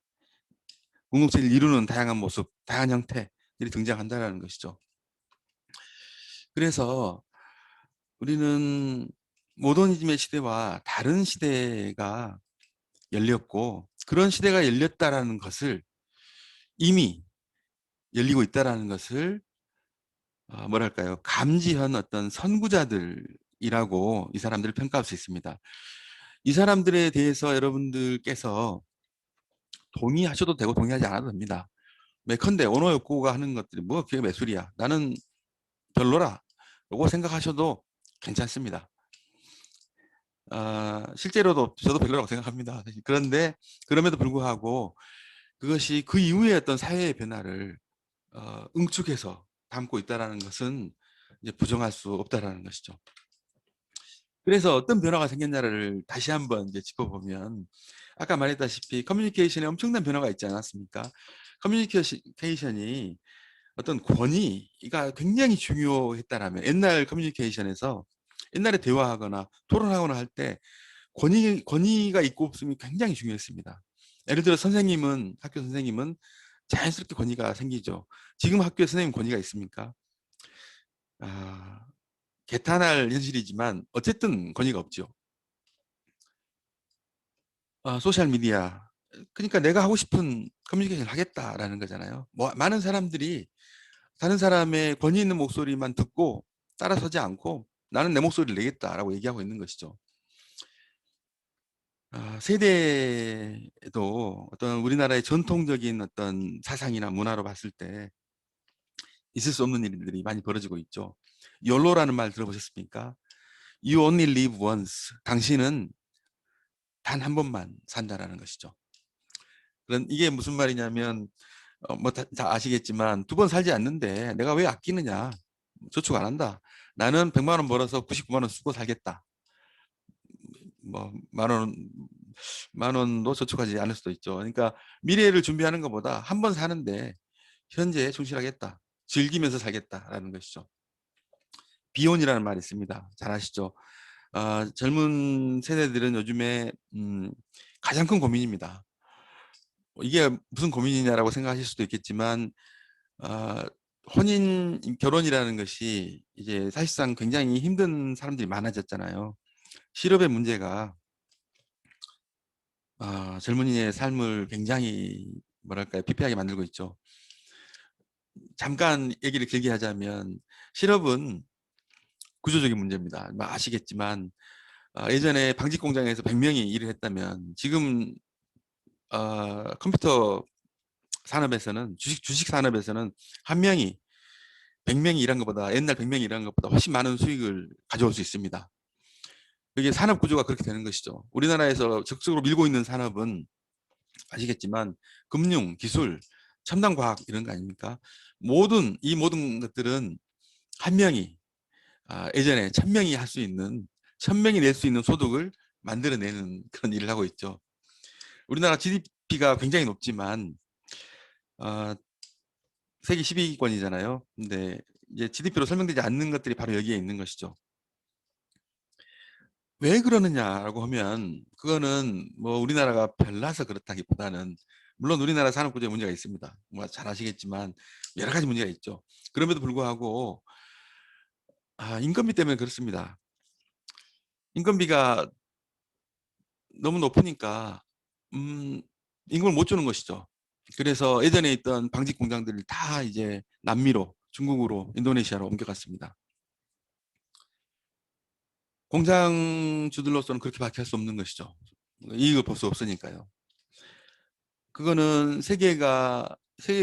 공동체를 이루는 다양한 모습, 다양한 형태들이 등장한다는 것이죠. 그래서 우리는 모더니즘의 시대와 다른 시대가 열렸고 그런 시대가 열렸다라는 것을 이미 열리고 있다라는 것을 뭐랄까요 감지한 어떤 선구자들이라고 이 사람들을 평가할 수 있습니다. 이 사람들에 대해서 여러분들께서 동의하셔도 되고 동의하지 않아도 됩니다. 예컨대 오노요코가 하는 것들이 뭐 그게 매술이야 나는 별로라 라고 생각하셔도 괜찮습니다. 실제로도 저도 별로라고 생각합니다. 그런데 그럼에도 불구하고 그것이 그 이후에 어떤 사회의 변화를 응축해서 담고 있다는 것은 이제 부정할 수 없다라는 것이죠. 그래서 어떤 변화가 생겼냐를 다시 한번 이제 짚어보면 아까 말했다시피 커뮤니케이션에 엄청난 변화가 있지 않았습니까? 커뮤니케이션이 어떤 권위가 굉장히 중요했다라면 옛날 커뮤니케이션에서 옛날에 대화하거나 토론하거나 할 때 권위가 있고 없음이 굉장히 중요했습니다. 예를 들어 학교 선생님은 자연스럽게 권위가 생기죠. 지금 학교에 선생님 권위가 있습니까? 아, 개탄할 현실이지만 어쨌든 권위가 없죠. 소셜 미디어. 그러니까 내가 하고 싶은 커뮤니케이션을 하겠다라는 거잖아요. 많은 사람들이 다른 사람의 권위 있는 목소리만 듣고 따라서지 않고 나는 내 목소리를 내겠다라고 얘기하고 있는 것이죠. 세대도 어떤 우리나라의 전통적인 어떤 사상이나 문화로 봤을 때 있을 수 없는 일들이 많이 벌어지고 있죠. YOLO라는 말 들어보셨습니까? You only live once. 당신은 단 한 번만 산다라는 것이죠. 그런 이게 무슨 말이냐면 다 아시겠지만 두 번 살지 않는데 내가 왜 아끼느냐? 저축 안 한다. 나는 100만 원 벌어서 99만 원 쓰고 살겠다. 만 원도 저축하지 않을 수도 있죠. 그러니까 미래를 준비하는 것보다 한 번 사는데 현재에 충실하겠다. 즐기면서 살겠다라는 것이죠. 비혼이라는 말이 있습니다. 잘 아시죠? 젊은 세대들은 요즘에 가장 큰 고민입니다. 이게 무슨 고민이냐라고 생각하실 수도 있겠지만 아, 혼인 결혼이라는 것이 이제 사실상 굉장히 힘든 사람들이 많아졌잖아요. 실업의 문제가 젊은이의 삶을 굉장히 뭐랄까요 피폐하게 만들고 있죠. 잠깐 얘기를 길게 하자면 실업은 구조적인 문제입니다. 뭐 아시겠지만 예전에 방직 공장에서 100명이 일을 했다면 지금 컴퓨터 산업에서는 주식 산업에서는 한 명이 100명이 일한 것보다 옛날 100명이 일한 것보다 훨씬 많은 수익을 가져올 수 있습니다. 이게 산업 구조가 그렇게 되는 것이죠. 우리나라에서 적극적으로 밀고 있는 산업은 아시겠지만 금융, 기술, 첨단 과학 이런 거 아닙니까? 이 모든 것들은 한 명이 예전에 1000명이 할 수 있는 1000명이 낼 수 있는 소득을 만들어내는 그런 일을 하고 있죠. 우리나라 GDP가 굉장히 높지만 어, 세계 10위권이잖아요. 근데 이제 GDP로 설명되지 않는 것들이 바로 여기에 있는 것이죠. 왜 그러느냐라고 하면 그거는 뭐 우리나라가 별나서 그렇다기보다는 물론 우리나라 산업 구조에 문제가 있습니다. 뭐 잘 아시겠지만 여러 가지 문제가 있죠. 그럼에도 불구하고 인건비 때문에 그렇습니다. 인건비가 너무 높으니까 임금을 못 주는 것이죠. 그래서 예전에 있던 방직 공장들을 다 이제 남미로, 중국으로, 인도네시아로 옮겨갔습니다. 공장주들로서는 그렇게밖에 할 수 없는 것이죠. 이익을 볼 수 없으니까요. 그거는 세계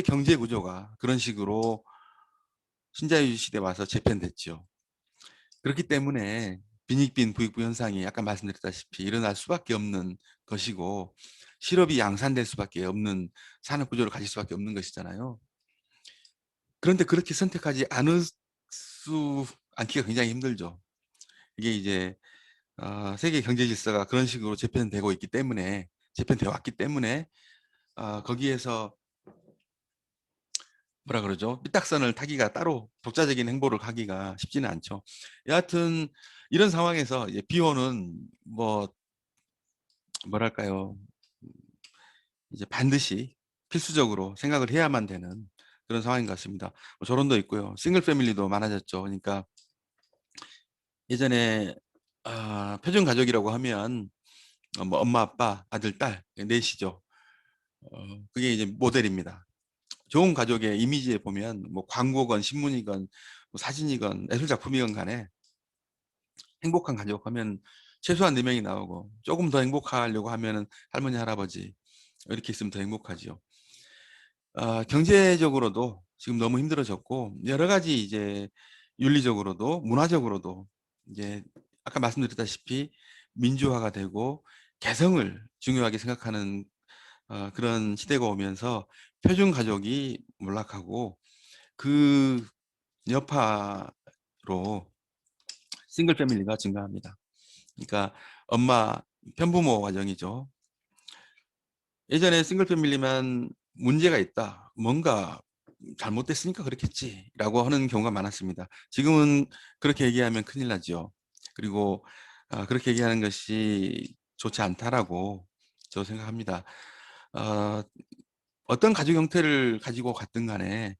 경제 구조가 그런 식으로 신자유주의 시대에 와서 재편됐죠. 그렇기 때문에 빈익빈 부익부 현상이 아까 말씀드렸다시피 일어날 수밖에 없는 것이고 실업이 양산될 수밖에 없는 산업 구조를 가질 수밖에 없는 것이잖아요. 그런데 그렇게 선택하지 않을 수 않기가 굉장히 힘들죠. 이게 이제 세계 경제 질서가 그런 식으로 재편되고 있기 때문에 재편되어 왔기 때문에 거기에서 뭐라 그러죠? 삐딱선을 타기가 따로 독자적인 행보를 하기가 쉽지는 않죠. 여하튼 이런 상황에서 이제 비혼은 뭐랄까요? 이제 반드시 필수적으로 생각을 해야만 되는 그런 상황인 것 같습니다. 뭐 결혼도 있고요. 싱글 패밀리도 많아졌죠. 그러니까 예전에 표준 가족이라고 하면 뭐 엄마, 아빠, 아들, 딸 넷이죠. 그게 이제 모델입니다. 좋은 가족의 이미지에 보면 뭐 광고건 신문이건 뭐 사진이건 예술 작품이건 간에 행복한 가족 하면 최소한 4명이 나오고 조금 더 행복하려고 하면은 할머니, 할아버지 이렇게 있으면 더 행복하지요. 경제적으로도 지금 너무 힘들어졌고 여러 가지 이제 윤리적으로도 문화적으로도 이제 아까 말씀드렸다시피 민주화가 되고 개성을 중요하게 생각하는 그런 시대가 오면서 표준 가족이 몰락하고 그 여파로 싱글 패밀리가 증가합니다. 그러니까 엄마 편부모 가정이죠. 예전에 싱글 패밀리만 문제가 있다. 뭔가 잘못됐으니까 그렇겠지라고 하는 경우가 많았습니다. 지금은 그렇게 얘기하면 큰일 나죠. 그리고 그렇게 얘기하는 것이 좋지 않다라고 저 생각합니다. 어, 어떤 가족 형태를 가지고 갔든 간에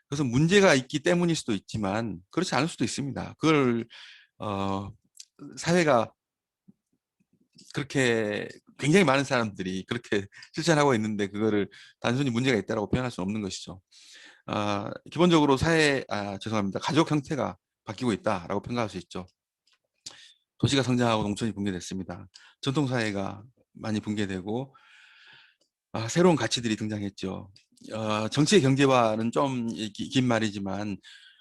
그것은 문제가 있기 때문일 수도 있지만 그렇지 않을 수도 있습니다. 그걸 어, 사회가 그렇게 굉장히 많은 사람들이 그렇게 실천하고 있는데 그거를 단순히 문제가 있다고 표현할 수는 없는 것이죠. 기본적으로 죄송합니다. 가족 형태가 바뀌고 있다라고 평가할 수 있죠. 도시가 성장하고 농촌이 붕괴됐습니다. 전통사회가 많이 붕괴되고 새로운 가치들이 등장했죠. 정치의 경제화는 좀 긴 말이지만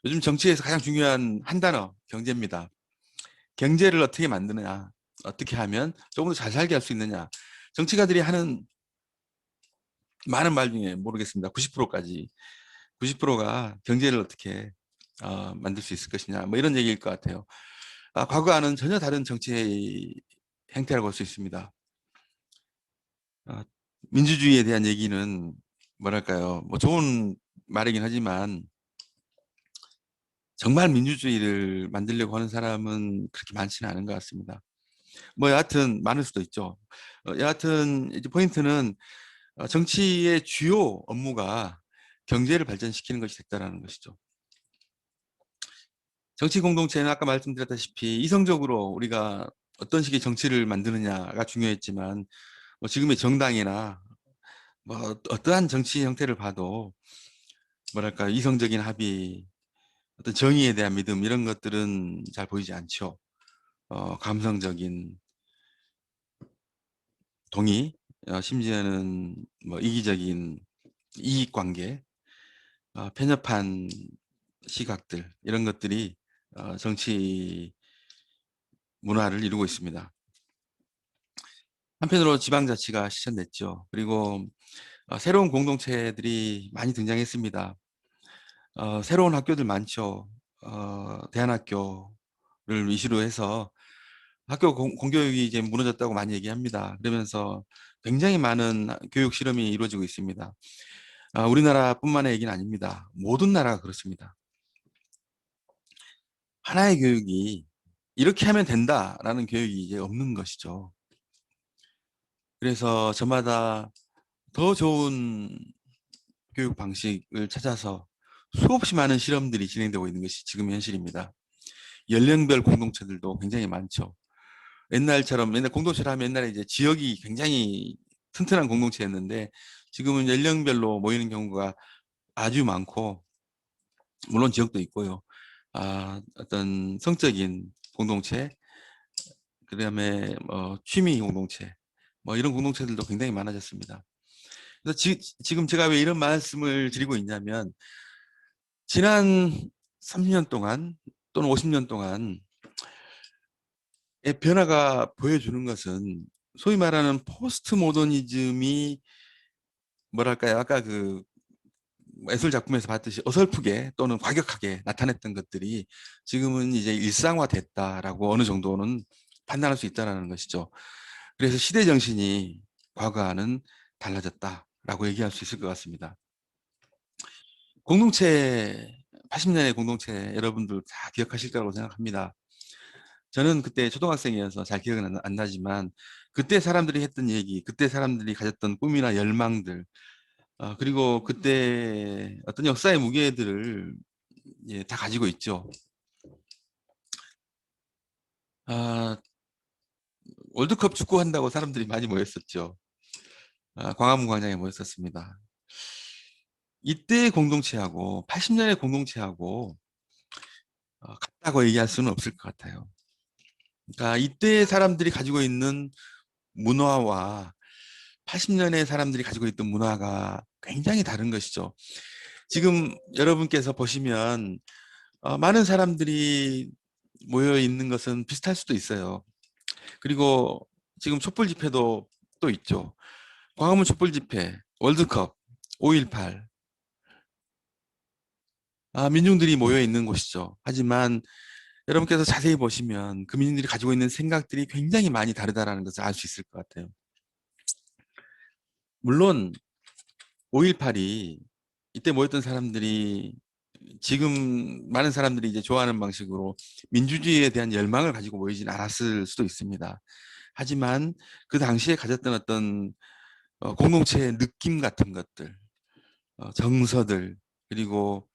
요즘 정치에서 가장 중요한 한 단어 경제입니다. 경제를 어떻게 만드느냐, 어떻게 하면 조금 더 잘 살게 할 수 있느냐. 정치가들이 하는 많은 말 중에 모르겠습니다. 90%까지 90%가 경제를 어떻게 만들 수 있을 것이냐 뭐 이런 얘기일 것 같아요. 과거와는 전혀 다른 정치 행태라고 볼 수 있습니다. 민주주의에 대한 얘기는 뭐랄까요 뭐 좋은 말이긴 하지만 정말 민주주의를 만들려고 하는 사람은 그렇게 많지는 않은 것 같습니다. 뭐 여하튼 많을 수도 있죠. 여하튼 이제 포인트는 정치의 주요 업무가 경제를 발전시키는 것이 됐다라는 것이죠. 정치 공동체는 아까 말씀드렸다시피 이성적으로 우리가 어떤 식의 정치를 만드느냐가 중요했지만 뭐 지금의 정당이나 뭐 어떠한 정치 형태를 봐도 뭐랄까 이성적인 합의, 어떤 정의에 대한 믿음 이런 것들은 잘 보이지 않죠. 감성적인 동의, 심지어는 뭐 이기적인 이익관계, 편협한 시각들 이런 것들이 정치 문화를 이루고 있습니다. 한편으로 지방자치가 실현됐죠. 그리고 새로운 공동체들이 많이 등장했습니다. 새로운 학교들 많죠. 대안학교를 이슈로 해서 학교 공교육이 이제 무너졌다고 많이 얘기합니다. 그러면서 굉장히 많은 교육 실험이 이루어지고 있습니다. 우리나라뿐만의 얘기는 아닙니다. 모든 나라가 그렇습니다. 하나의 교육이 이렇게 하면 된다라는 교육이 이제 없는 것이죠. 그래서 저마다 더 좋은 교육 방식을 찾아서 수없이 많은 실험들이 진행되고 있는 것이 지금 현실입니다. 연령별 공동체들도 굉장히 많죠. 옛날처럼 옛날 공동체를 하면 옛날에 이제 지역이 굉장히 튼튼한 공동체였는데 지금은 연령별로 모이는 경우가 아주 많고 물론 지역도 있고요. 어떤 성적인 공동체, 그다음에 뭐 취미 공동체, 뭐 이런 공동체들도 굉장히 많아졌습니다. 그래서 지금 제가 왜 이런 말씀을 드리고 있냐면 지난 30년 동안 또는 50년 동안 변화가 보여주는 것은 소위 말하는 포스트 모더니즘이 뭐랄까요? 아까 그 예술 작품에서 봤듯이 어설프게 또는 과격하게 나타냈던 것들이 지금은 이제 일상화됐다라고 어느 정도는 판단할 수 있다는 것이죠. 그래서 시대 정신이 과거와는 달라졌다라고 얘기할 수 있을 것 같습니다. 공동체 80년의 공동체 여러분들 다 기억하실 거라고 생각합니다. 저는 그때 초등학생이어서 잘 기억은 안 나지만 그때 사람들이 했던 얘기, 그때 사람들이 가졌던 꿈이나 열망들, 그리고 그때 어떤 역사의 무게들을 다 가지고 있죠. 아, 월드컵 축구 한다고 사람들이 많이 모였었죠. 광화문 광장에 모였었습니다. 이때의 공동체하고 80년의 공동체하고 같다고 얘기할 수는 없을 것 같아요. 그러니까 이때 사람들이 가지고 있는 문화와 80년의 사람들이 가지고 있던 문화가 굉장히 다른 것이죠. 지금 여러분께서 보시면 많은 사람들이 모여 있는 것은 비슷할 수도 있어요. 그리고 지금 촛불 집회도 또 있죠. 광화문 촛불 집회, 월드컵, 5.18. 민중들이 모여 있는 곳이죠. 하지만 여러분께서 자세히 보시면 그 민중들이 가지고 있는 생각들이 굉장히 많이 다르다는 것을 알 수 있을 것 같아요. 물론 5.18이 이때 모였던 사람들이 지금 많은 사람들이 이제 좋아하는 방식으로 민주주의에 대한 열망을 가지고 모이진 않았을 수도 있습니다. 하지만 그 당시에 가졌던 어떤 공동체의 느낌 같은 것들, 정서들, 그리고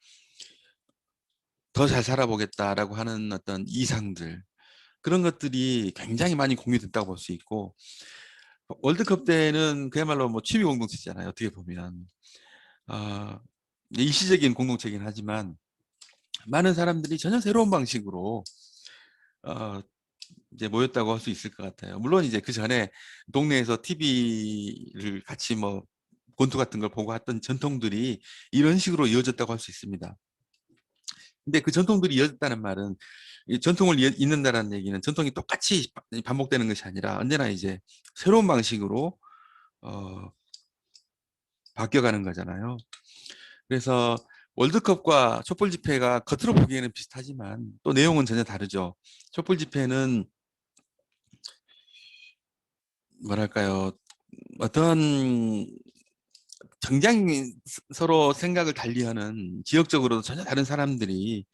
더 잘 살아보겠다라고 하는 어떤 이상들, 그런 것들이 굉장히 많이 공유됐다고 볼 수 있고, 월드컵 때는 그야말로 뭐 취미 공동체잖아요. 어떻게 보면. 어, 일시적인 공동체이긴 하지만 많은 사람들이 전혀 새로운 방식으로 어, 이제 모였다고 할 수 있을 것 같아요. 물론 이제 그 전에 동네에서 TV를 같이 뭐 권투 같은 걸 보고 했던 전통들이 이런 식으로 이어졌다고 할 수 있습니다. 근데 그 전통들이 이어졌다는 말은 이 전통을 잇는다라는 얘기는 전통이 똑같이 반복되는 것이 아니라 언제나 이제 새로운 방식으로 어, 바뀌어가는 거잖아요. 그래서 월드컵과 촛불 집회가 겉으로 보기에는 비슷하지만 또 내용은 전혀 다르죠. 촛불 집회는 뭐랄까요, 어떤 굉장히 서로 생각을 달리하는 지역적으로 전혀 다른 사람들이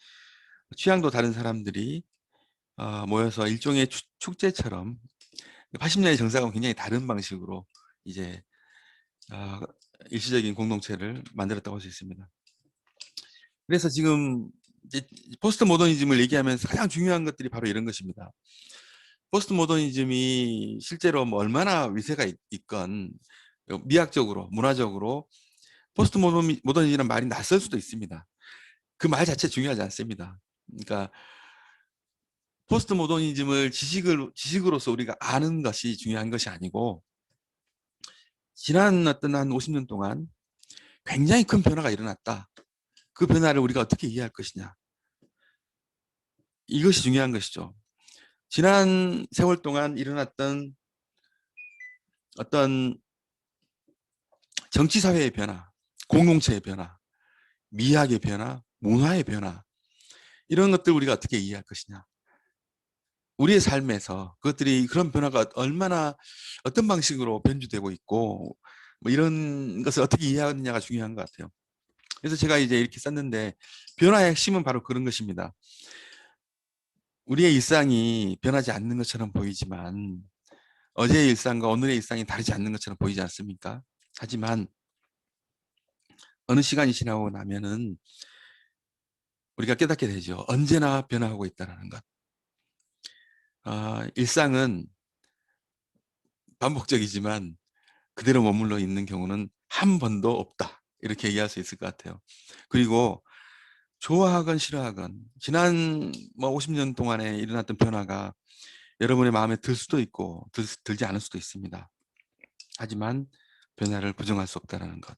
취향도 다른 사람들이 모여서 일종의 축제처럼 80년의 정상은 굉장히 다른 방식으로 이제 일시적인 공동체를 만들었다고 할 수 있습니다. 그래서 지금 이제 포스트 모더니즘을 얘기하면서 가장 중요한 것들이 바로 이런 것입니다. 포스트 모더니즘이 실제로 뭐 얼마나 위세가 있건 미학적으로 문화적으로 포스트 모더니즘이라는 말이 낯설 수도 있습니다. 그 말 자체 중요하지 않습니다. 그러니까 포스트 모더니즘을 지식으로서 우리가 아는 것이 중요한 것이 아니고, 지난 어떤 한 50년 동안 굉장히 큰 변화가 일어났다. 그 변화를 우리가 어떻게 이해할 것이냐. 이것이 중요한 것이죠. 지난 세월 동안 일어났던 어떤 정치 사회의 변화, 공동체의 변화, 미학의 변화, 문화의 변화, 이런 것들 우리가 어떻게 이해할 것이냐. 우리의 삶에서 그것들이 그런 변화가 얼마나 어떤 방식으로 변주되고 있고 뭐 이런 것을 어떻게 이해하느냐가 중요한 것 같아요. 그래서 제가 이제 이렇게 썼는데, 변화의 핵심은 바로 그런 것입니다. 우리의 일상이 변하지 않는 것처럼 보이지만 어제의 일상과 오늘의 일상이 다르지 않는 것처럼 보이지 않습니까? 하지만 어느 시간이 지나고 나면은 우리가 깨닫게 되죠. 언제나 변화하고 있다는 것. 일상은 반복적이지만 그대로 머물러 있는 경우는 한 번도 없다. 이렇게 얘기할 수 있을 것 같아요. 그리고 좋아하건 싫어하건 지난 뭐 50년 동안에 일어났던 변화가 여러분의 마음에 들 수도 있고 들지 않을 수도 있습니다. 하지만 변화를 부정할 수 없다는 것.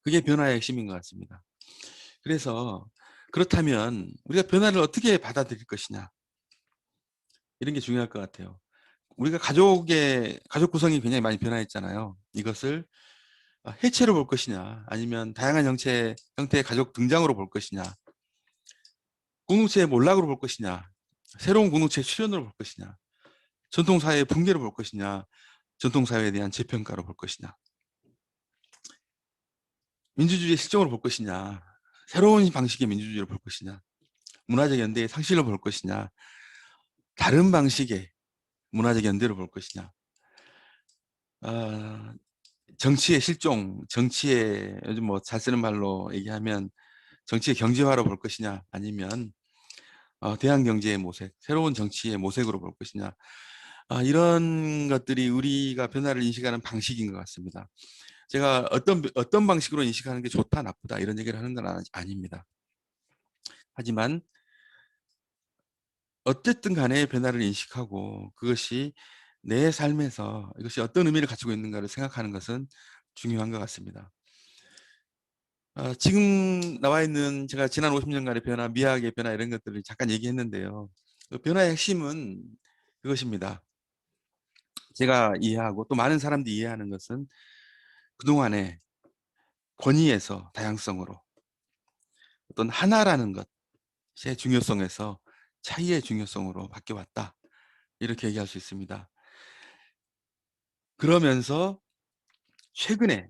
그게 변화의 핵심인 것 같습니다. 그래서 그렇다면 우리가 변화를 어떻게 받아들일 것이냐, 이런 게 중요할 것 같아요. 우리가 가족 구성이 굉장히 많이 변화했잖아요. 이것을 해체로 볼 것이냐, 아니면 다양한 형태의 가족 등장으로 볼 것이냐, 공동체의 몰락으로 볼 것이냐, 새로운 공동체의 출현으로 볼 것이냐, 전통사회의 붕괴로 볼 것이냐, 전통사회에 대한 재평가로 볼 것이냐, 민주주의의 실종으로 볼 것이냐, 새로운 방식의 민주주의를 볼 것이냐, 문화적 연대의 상실로 볼 것이냐, 다른 방식의 문화적 연대로 볼 것이냐, 정치의 실종, 정치의 요즘 뭐 잘 쓰는 말로 얘기하면 정치의 경제화로 볼 것이냐, 아니면 대한 경제의 모색, 새로운 정치의 모색으로 볼 것이냐, 이런 것들이 우리가 변화를 인식하는 방식인 것 같습니다. 제가 어떤 방식으로 인식하는 게 좋다, 나쁘다 이런 얘기를 하는 건 아닙니다. 하지만 어쨌든 간에 변화를 인식하고 그것이 내 삶에서 이것이 어떤 의미를 가지고 있는가를 생각하는 것은 중요한 것 같습니다. 지금 나와 있는 제가 지난 50년간의 변화, 미학의 변화 이런 것들을 잠깐 얘기했는데요. 그 변화의 핵심은 그것입니다. 제가 이해하고 또 많은 사람들이 이해하는 것은 그동안에 권위에서 다양성으로, 어떤 하나라는 것의 중요성에서 차이의 중요성으로 바뀌어왔다. 이렇게 얘기할 수 있습니다. 그러면서 최근에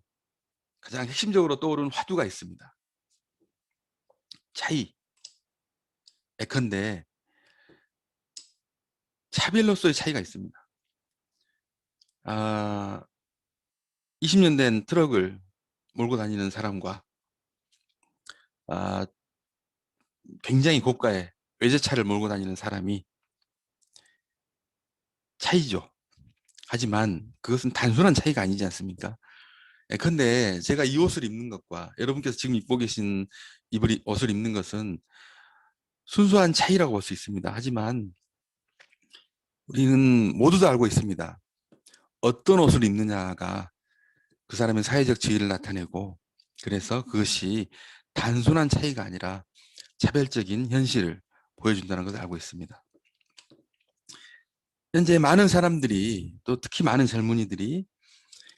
가장 핵심적으로 떠오르는 화두가 있습니다. 차이. 예컨대 차별로서의 차이가 있습니다. 20년 된 트럭을 몰고 다니는 사람과 굉장히 고가의 외제차를 몰고 다니는 사람이 차이죠. 하지만 그것은 단순한 차이가 아니지 않습니까? 근데 제가 이 옷을 입는 것과 여러분께서 지금 입고 계신 옷을 입는 것은 순수한 차이라고 볼 수 있습니다. 하지만 우리는 모두 다 알고 있습니다. 어떤 옷을 입느냐가 그 사람의 사회적 지위를 나타내고, 그래서 그것이 단순한 차이가 아니라 차별적인 현실을 보여준다는 것을 알고 있습니다. 현재 많은 사람들이, 또 특히 많은 젊은이들이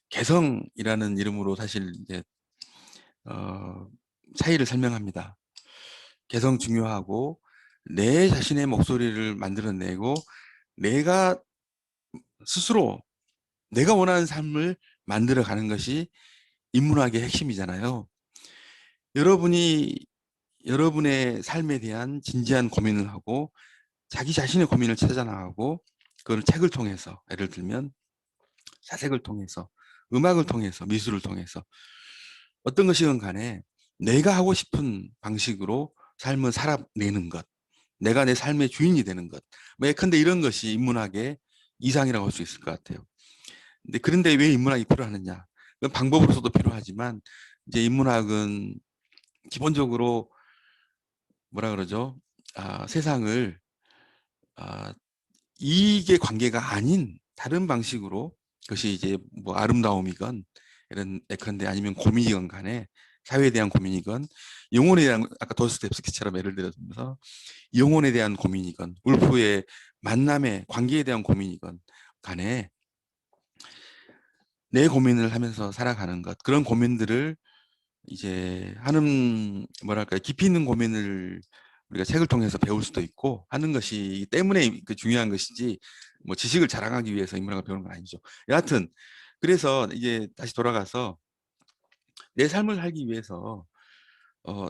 개성이라는 이름으로 사실 이제 차이를 설명합니다. 개성 중요하고 내 자신의 목소리를 만들어내고 내가 스스로 내가 원하는 삶을 만들어가는 것이 인문학의 핵심이잖아요. 여러분이 여러분의 삶에 대한 진지한 고민을 하고 자기 자신의 고민을 찾아 나가고 그걸 책을 통해서, 예를 들면 사색을 통해서, 음악을 통해서, 미술을 통해서 어떤 것이든 간에 내가 하고 싶은 방식으로 삶을 살아내는 것, 내가 내 삶의 주인이 되는 것. 뭐 예컨대 이런 것이 인문학의 이상이라고 할 수 있을 것 같아요. 근데 그런데 왜 인문학이 필요하느냐? 그건 방법으로서도 필요하지만 이제 인문학은 기본적으로 뭐라 그러죠? 세상을 아, 이익의 관계가 아닌 다른 방식으로, 그것이 이제 뭐 아름다움이건 이런 예컨대 아니면 고민이건 간에, 사회에 대한 고민이건 영혼에 대한, 아까 도스토옙스키처럼 예를 들어서 영혼에 대한 고민이건 울프의 만남의 관계에 대한 고민이건 간에 내 고민을 하면서 살아가는 것, 그런 고민들을 이제 하는, 뭐랄까요, 깊이 있는 고민을 우리가 책을 통해서 배울 수도 있고 하는 것이 때문에 그 중요한 것이지, 뭐 지식을 자랑하기 위해서 인문학을 배우는 건 아니죠. 여하튼 그래서 이제 다시 돌아가서 내 삶을 살기 위해서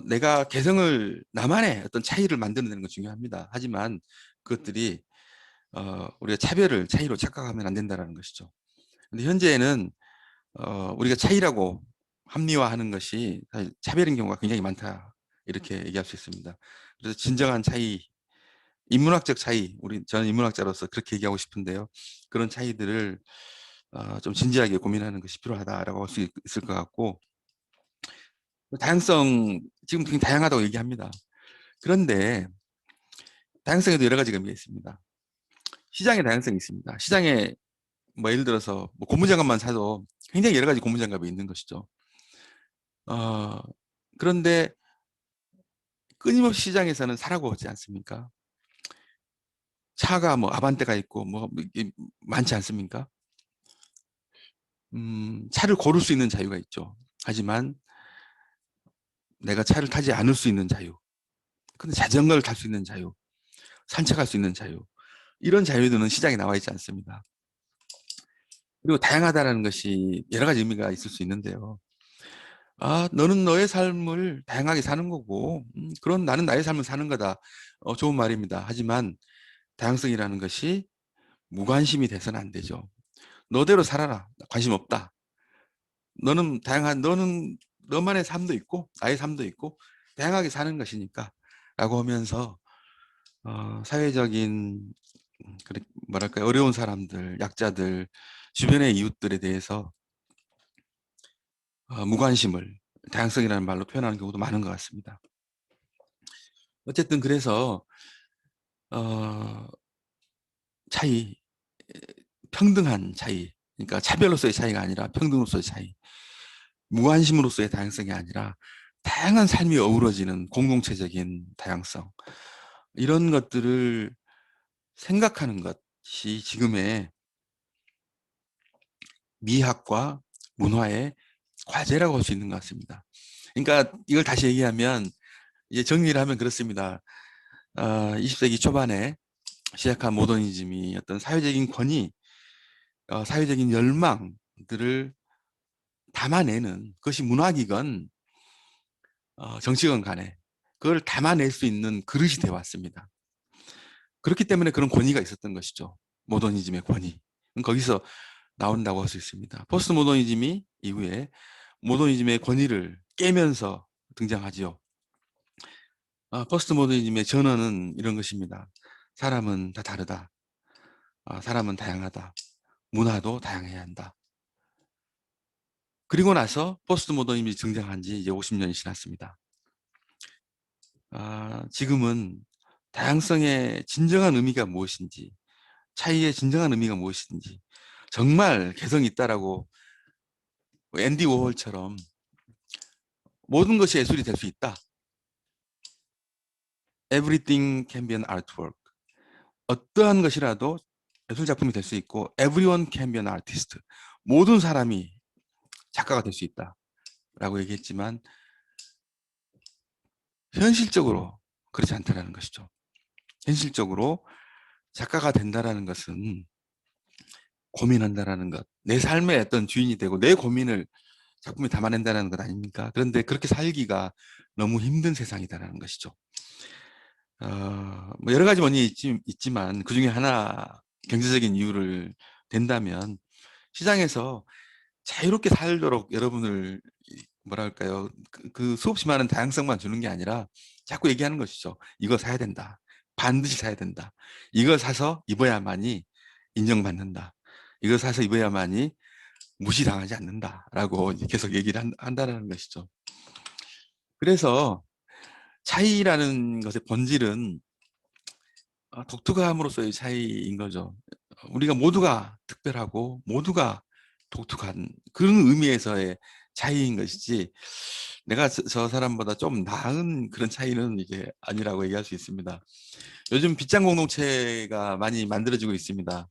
내가 개성을, 나만의 어떤 차이를 만들어내는 건 중요합니다. 하지만 그것들이 우리가 차이로 착각하면 안 된다는 것이죠. 근데 현재는 우리가 차이라고 합리화하는 것이 사실 차별인 경우가 굉장히 많다, 이렇게 얘기할 수 있습니다. 그래서 진정한 차이, 인문학적 차이, 저는 인문학자로서 그렇게 얘기하고 싶은데요. 그런 차이들을 좀 진지하게 고민하는 것이 필요하다라고 할 수 있을 것 같고, 다양성 지금 굉장히 다양하다고 얘기합니다. 그런데 다양성에도 여러 가지 의미가 있습니다. 시장의 다양성이 있습니다. 시장에 뭐 예를 들어서 뭐 고무장갑만 사도 굉장히 여러 가지 고무장갑이 있는 것이죠. 어, 그런데 끊임없이 시장에서는 사라고 하지 않습니까? 차가 뭐 아반떼가 있고 뭐 많지 않습니까? 차를 고를 수 있는 자유가 있죠. 하지만 내가 차를 타지 않을 수 있는 자유, 근데 자전거를 탈 수 있는 자유, 산책할 수 있는 자유, 이런 자유들은 시장에 나와 있지 않습니다. 그리고 다양하다는 것이 여러 가지 의미가 있을 수 있는데요. 너는 너의 삶을 다양하게 사는 거고, 그런 나는 나의 삶을 사는 거다. 좋은 말입니다. 하지만 다양성이라는 것이 무관심이 돼서는 안 되죠. 너대로 살아라. 관심 없다. 너는 너만의 삶도 있고 나의 삶도 있고 다양하게 사는 것이니까 라고 하면서 사회적인 뭐랄까요, 어려운 사람들, 약자들, 주변의 이웃들에 대해서 무관심을 다양성이라는 말로 표현하는 경우도 많은 것 같습니다. 어쨌든 그래서 어, 차이, 평등한 차이, 그러니까 차별로서의 차이가 아니라 평등으로서의 차이, 무관심으로서의 다양성이 아니라 다양한 삶이 어우러지는 공동체적인 다양성, 이런 것들을 생각하는 것이 지금의 미학과 문화의 과제라고 할 수 있는 것 같습니다. 그러니까 이걸 다시 얘기하면, 이제 정리를 하면 그렇습니다. 20세기 초반에 시작한 모더니즘이 어떤 사회적인 권위, 사회적인 열망들을 담아내는, 그것이 문학이건 정치건 간에 그걸 담아낼 수 있는 그릇이 되어 왔습니다. 그렇기 때문에 그런 권위가 있었던 것이죠. 모더니즘의 권위. 거기서 나온다고 할 수 있습니다. 포스트 모더니즘이 이후에 모더니즘의 권위를 깨면서 등장하지요. 포스트 모더니즘의 전언은 이런 것입니다. 사람은 다 다르다. 사람은 다양하다. 문화도 다양해야 한다. 그리고 나서 포스트 모더니즘이 등장한 지 이제 50년이 지났습니다. 지금은 다양성의 진정한 의미가 무엇인지, 차이의 진정한 의미가 무엇인지, 정말 개성이 있다라고 앤디 워홀처럼 모든 것이 예술이 될 수 있다. Everything can be an artwork. 어떠한 것이라도 예술 작품이 될 수 있고, Everyone can be an artist. 모든 사람이 작가가 될 수 있다라고 얘기했지만 현실적으로 그렇지 않다라는 것이죠. 현실적으로 작가가 된다라는 것은 고민한다라는 것, 내 삶의 어떤 주인이 되고 내 고민을 작품에 담아낸다는 것 아닙니까? 그런데 그렇게 살기가 너무 힘든 세상이다라는 것이죠. 뭐 여러 가지 원인이 있지만 그 중에 하나 경제적인 이유를 댄다면 시장에서 자유롭게 살도록 여러분을 뭐랄까요 그 수없이 많은 다양성만 주는 게 아니라 자꾸 얘기하는 것이죠. 이거 사야 된다. 반드시 사야 된다. 이거 사서 입어야만이 인정받는다. 이거 사서 입어야만이 무시당하지 않는다라고 계속 얘기를 한다는 것이죠. 그래서 차이라는 것의 본질은 독특함으로서의 차이인 거죠. 우리가 모두가 특별하고 모두가 독특한 그런 의미에서의 차이인 것이지 내가 저 사람보다 좀 나은 그런 차이는 이게 아니라고 얘기할 수 있습니다. 요즘 빗장 공동체가 많이 만들어지고 있습니다.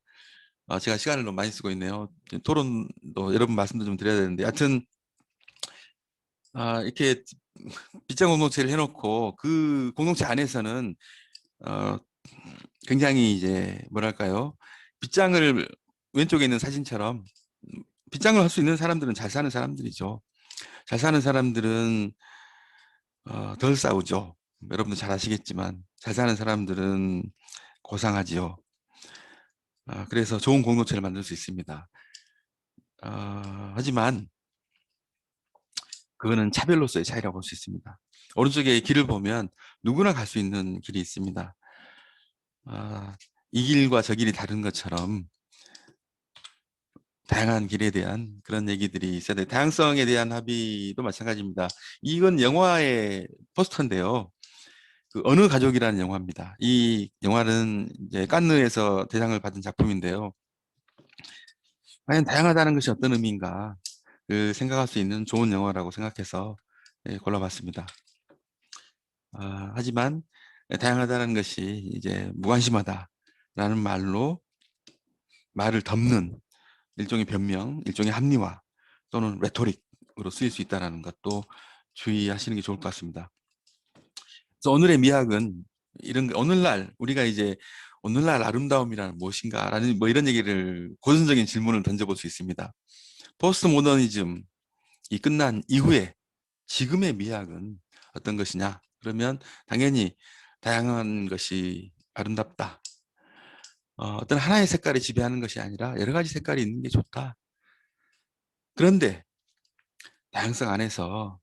제가 시간을 너무 많이 쓰고 있네요. 토론도 여러분 말씀도 좀 드려야 되는데 하여튼 이렇게 빗장 공동체를 해놓고 그 공동체 안에서는 어, 굉장히 이제 뭐랄까요 빗장을 왼쪽에 있는 사진처럼 빗장을 할 수 있는 사람들은 잘 사는 사람들이죠. 잘 사는 사람들은 덜 싸우죠. 여러분도 잘 아시겠지만 잘 사는 사람들은 고상하지요. 그래서 좋은 공동체를 만들 수 있습니다. 하지만 그거는 차별로서의 차이라고 볼 수 있습니다. 오른쪽에 길을 보면 누구나 갈 수 있는 길이 있습니다. 이 길과 저 길이 다른 것처럼 다양한 길에 대한 그런 얘기들이 있어야 돼요. 다양성에 대한 합의도 마찬가지입니다. 이건 영화의 포스터인데요. 그 어느 가족이라는 영화입니다. 이 영화는 이제 칸느에서 대상을 받은 작품인데요. 과연 다양하다는 것이 어떤 의미인가 그 생각할 수 있는 좋은 영화라고 생각해서 골라봤습니다. 하지만 다양하다는 것이 이제 무관심하다라는 말을 덮는 일종의 변명, 일종의 합리화 또는 레토릭으로 쓰일 수 있다는 것도 주의하시는 게 좋을 것 같습니다. 그래서 오늘의 미학은 오늘날 우리가 이제 오늘날 아름다움이란 무엇인가라는 뭐 이런 얘기를 고전적인 질문을 던져볼 수 있습니다. 포스트 모더니즘이 끝난 이후에 지금의 미학은 어떤 것이냐? 그러면 당연히 다양한 것이 아름답다. 어떤 하나의 색깔이 지배하는 것이 아니라 여러 가지 색깔이 있는 게 좋다. 그런데 다양성 안에서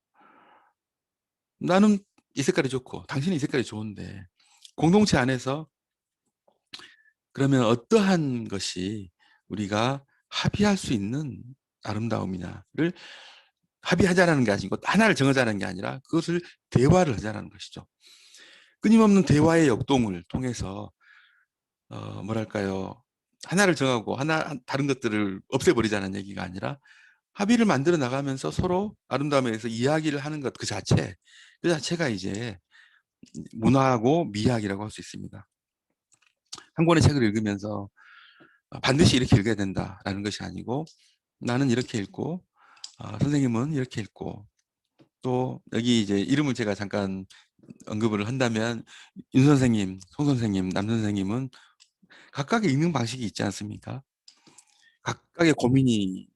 나는 이 색깔이 좋고 당신은 이 색깔이 좋은데 공동체 안에서 그러면 어떠한 것이 우리가 합의할 수 있는 아름다움이냐를 합의하자라는 게 아니고 하나를 정하자는 게 아니라 그것을 대화를 하자는 것이죠. 끊임없는 대화의 역동을 통해서 뭐랄까요 하나를 정하고 다른 것들을 없애버리자는 얘기가 아니라 합의를 만들어 나가면서 서로 아름다움에 대해서 이야기를 하는 것 그 자체가 이제 문화하고 미학이라고 할 수 있습니다. 한 권의 책을 읽으면서 반드시 이렇게 읽어야 된다라는 것이 아니고 나는 이렇게 읽고 선생님은 이렇게 읽고 또 여기 이제 이름을 제가 잠깐 언급을 한다면 윤 선생님, 송 선생님, 남 선생님은 각각의 읽는 방식이 있지 않습니까? 각각의 고민이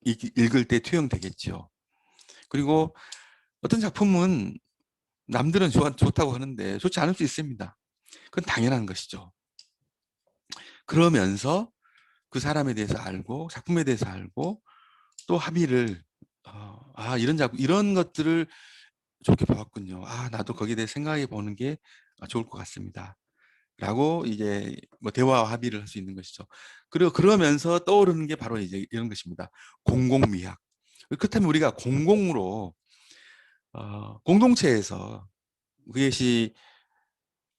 읽을 때 투영되겠죠. 그리고 어떤 작품은 남들은 좋다고 하는데 좋지 않을 수 있습니다. 그건 당연한 것이죠. 그러면서 그 사람에 대해서 알고 작품에 대해서 알고 또 합의를 이런 것들을 좋게 보았군요. 나도 거기에 대해 생각해 보는 게 좋을 것 같습니다. 라고 이제 뭐 대화와 합의를 할 수 있는 것이죠. 그리고 그러면서 떠오르는 게 바로 이제 이런 것입니다. 공공미학. 그렇다면 우리가 공공으로 공동체에서 그것이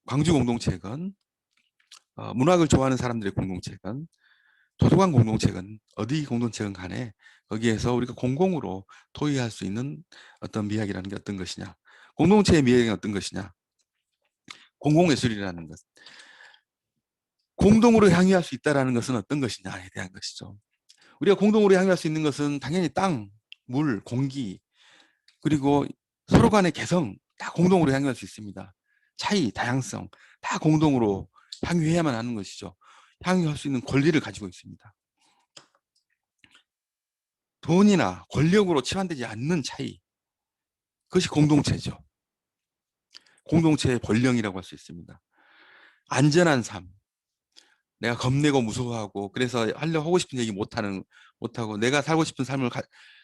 광주 공동체건 문학을 좋아하는 사람들의 공동체건 도서관 공동체건 어디 공동체건 간에 거기에서 우리가 공공으로 토의할 수 있는 어떤 미학이라는 게 어떤 것이냐 공동체의 미학이 어떤 것이냐 공공예술이라는 것 공동으로 향유할 수 있다는 것은 어떤 것이냐에 대한 것이죠. 우리가 공동으로 향유할 수 있는 것은 당연히 땅, 물, 공기 그리고 서로 간의 개성 다 공동으로 향유할 수 있습니다. 차이, 다양성 다 공동으로 향유해야만 하는 것이죠. 향유할 수 있는 권리를 가지고 있습니다. 돈이나 권력으로 치환되지 않는 차이 그것이 공동체죠. 공동체의 본령이라고 할 수 있습니다. 안전한 삶, 내가 겁내고 무서워하고 그래서 하고 싶은 얘기 못하고 내가 살고 싶은 삶을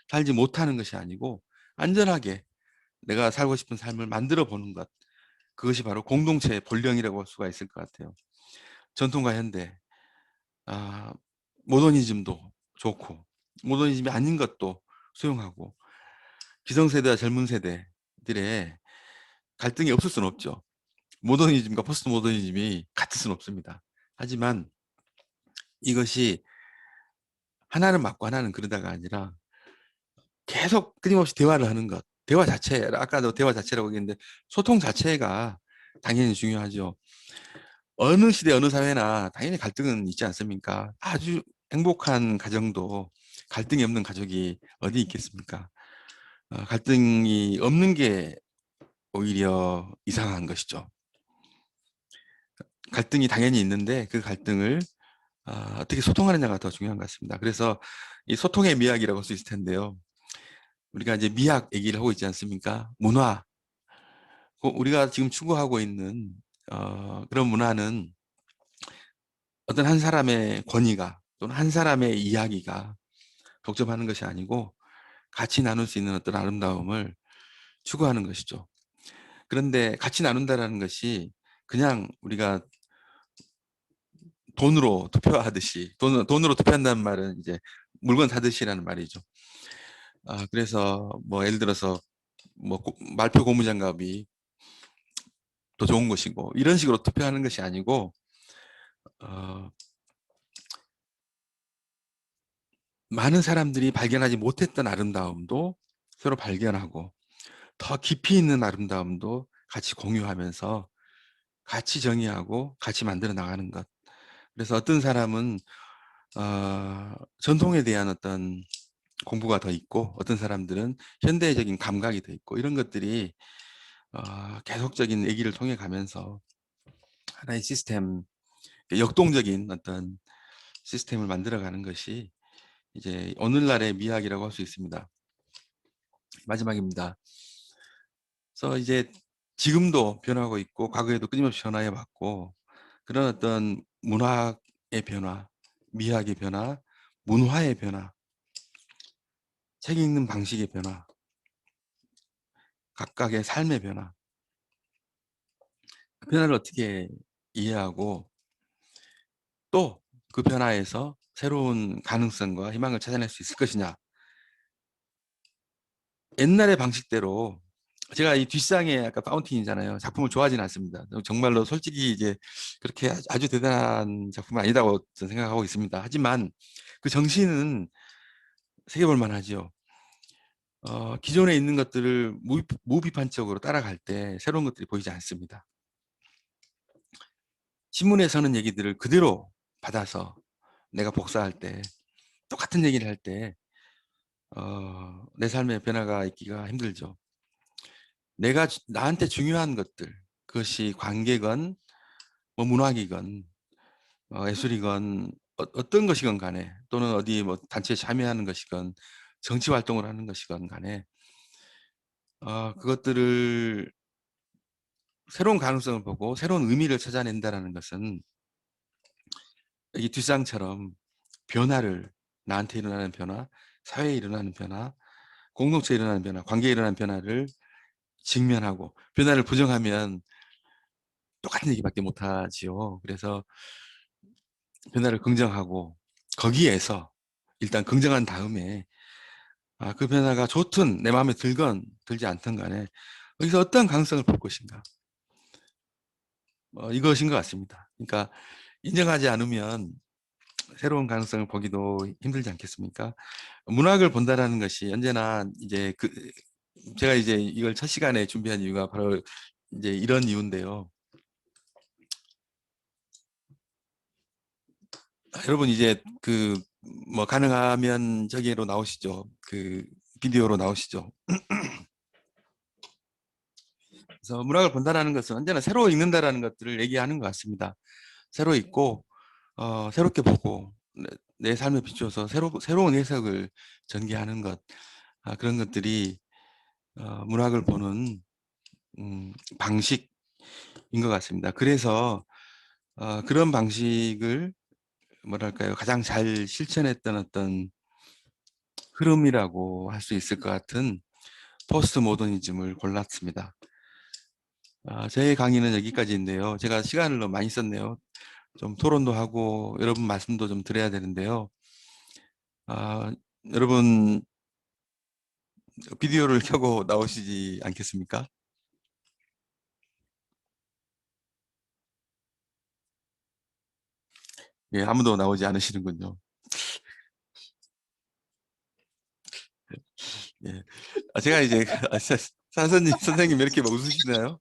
살지 못하는 것이 아니고 안전하게 내가 살고 싶은 삶을 만들어 보는 것, 그것이 바로 공동체의 본령이라고 할 수가 있을 것 같아요. 전통과 현대, 아, 모더니즘도 좋고 모더니즘이 아닌 것도 수용하고 기성세대와 젊은 세대들의 갈등이 없을 수는 없죠. 모더니즘과 포스트 모더니즘이 같을 수는 없습니다. 하지만 이것이 하나는 맞고 하나는 그러다가 아니라 계속 끊임없이 대화를 하는 것. 대화 자체, 아까도 대화 자체라고 얘기했는데 소통 자체가 당연히 중요하죠. 어느 시대, 어느 사회나 당연히 갈등은 있지 않습니까? 아주 행복한 가정도 갈등이 없는 가족이 어디 있겠습니까? 갈등이 없는 게 오히려 이상한 것이죠. 갈등이 당연히 있는데 그 갈등을 어떻게 소통하느냐가 더 중요한 것 같습니다. 그래서 이 소통의 미학이라고 할 수 있을 텐데요. 우리가 이제 미학 얘기를 하고 있지 않습니까? 문화. 우리가 지금 추구하고 있는 그런 문화는 어떤 한 사람의 권위가 또는 한 사람의 이야기가 독점하는 것이 아니고 같이 나눌 수 있는 어떤 아름다움을 추구하는 것이죠. 그런데 같이 나눈다라는 것이 그냥 우리가 돈으로 투표하듯이 돈으로 투표한다는 말은 이제 물건 사듯이라는 말이죠. 그래서 뭐 예를 들어서 뭐 말표 고무장갑이 더 좋은 것이고 이런 식으로 투표하는 것이 아니고 어, 많은 사람들이 발견하지 못했던 아름다움도 서로 발견하고 더 깊이 있는 아름다움도 같이 공유하면서 같이 정의하고 같이 만들어 나가는 것. 그래서 어떤 사람은 전통에 대한 어떤 공부가 더 있고 어떤 사람들은 현대적인 감각이 더 있고 이런 것들이 계속적인 얘기를 통해 가면서 하나의 시스템, 역동적인 어떤 시스템을 만들어가는 것이 이제 오늘날의 미학이라고 할 수 있습니다. 마지막입니다. 그래서 이제 지금도 변하고 있고 과거에도 끊임없이 변화해 왔고 그런 어떤 문학의 변화, 미학의 변화, 문화의 변화, 책 읽는 방식의 변화, 각각의 삶의 변화, 그 변화를 어떻게 이해하고 또 그 변화에서 새로운 가능성과 희망을 찾아낼 수 있을 것이냐. 옛날의 방식대로 제가 이 뒷상에 아까 파운틴이잖아요. 작품을 좋아하지는 않습니다. 정말로 솔직히 이제 그렇게 아주 대단한 작품은 아니다고 저는 생각하고 있습니다. 하지만 그 정신은 새겨볼 만하죠. 기존에 있는 것들을 무비판적으로 따라갈 때 새로운 것들이 보이지 않습니다. 신문에 서는 얘기들을 그대로 받아서 내가 복사할 때 똑같은 얘기를 할 때 내 삶의 변화가 있기가 힘들죠. 내가 나한테 중요한 것들, 그것이 관계건 뭐 문학이건 예술이건 어떤 것이건 간에 또는 어디 뭐 단체에 참여하는 것이건 정치 활동을 하는 것이건 간에 그것들을 새로운 가능성을 보고 새로운 의미를 찾아낸다는 것은 이 뒷상처럼 변화를 나한테 일어나는 변화, 사회에 일어나는 변화, 공동체에 일어나는 변화, 관계에 일어나는 변화를 직면하고 변화를 부정하면 똑같은 얘기밖에 못하지요. 그래서 변화를 긍정하고 거기에서 일단 긍정한 다음에 그 변화가 좋든 내 마음에 들건 들지 않든 간에 여기서 어떤 가능성을 볼 것인가 이것인 것 같습니다. 그러니까 인정하지 않으면 새로운 가능성을 보기도 힘들지 않겠습니까? 문학을 본다라는 것이 언제나 이제 제가 이제 이걸 첫 시간에 준비한 이유가 바로 이제 이런 이유인데요. 여러분 이제 뭐 가능하면 저기로 나오시죠. 비디오로 나오시죠. 그래서 문학을 본다라는 것은 언제나 새로 읽는다라는 것들을 얘기하는 것 같습니다. 새로 읽고 새롭게 보고 내 삶에 비추어서 새로운 해석을 전개하는 것 그런 것들이 문학을 보는 방식인 것 같습니다. 그래서 그런 방식을 뭐랄까요, 가장 잘 실천했던 어떤 흐름이라고 할 수 있을 것 같은 포스트 모더니즘을 골랐습니다. 제 강의는 여기까지인데요. 제가 시간을 너무 많이 썼네요. 좀 토론도 하고 여러분 말씀도 좀 드려야 되는데요. 여러분 비디오를 켜고 나오시지 않겠습니까? 예, 아무도 나오지 않으시는군요. 예. 제가 이제 산선님 선생님 이렇게 막 웃으시나요?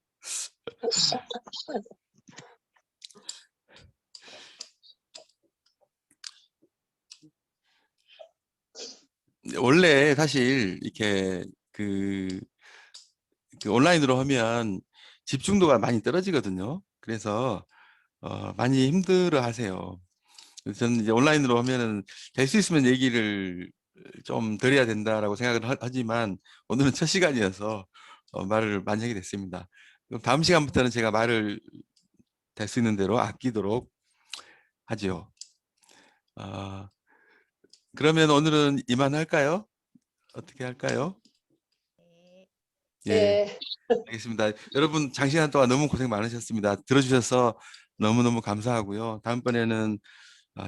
원래 사실 이렇게 그, 그 온라인으로 하면 집중도가 많이 떨어지거든요. 그래서 많이 힘들어 하세요. 그래서 저는 이제 온라인으로 하면은 될 수 있으면 얘기를 좀 드려야 된다라고 생각을 하지만 오늘은 첫 시간이어서 말을 많이 하게 됐습니다. 그럼 다음 시간부터는 제가 말을 될 수 있는 대로 아끼도록 하지요. 아, 그러면 오늘은 이만할까요? 어떻게 할까요? 예, 네. 알겠습니다. 여러분 장시간 동안 너무 고생 많으셨습니다. 들어주셔서 너무너무 감사하고요. 다음번에는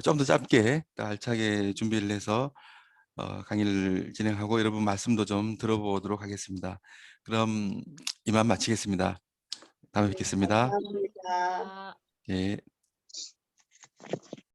좀 더 짧게 또 알차게 준비를 해서 강의를 진행하고 여러분 말씀도 좀 들어보도록 하겠습니다. 그럼 이만 마치겠습니다. 다음에 네, 뵙겠습니다. 감사합니다. 아. 예.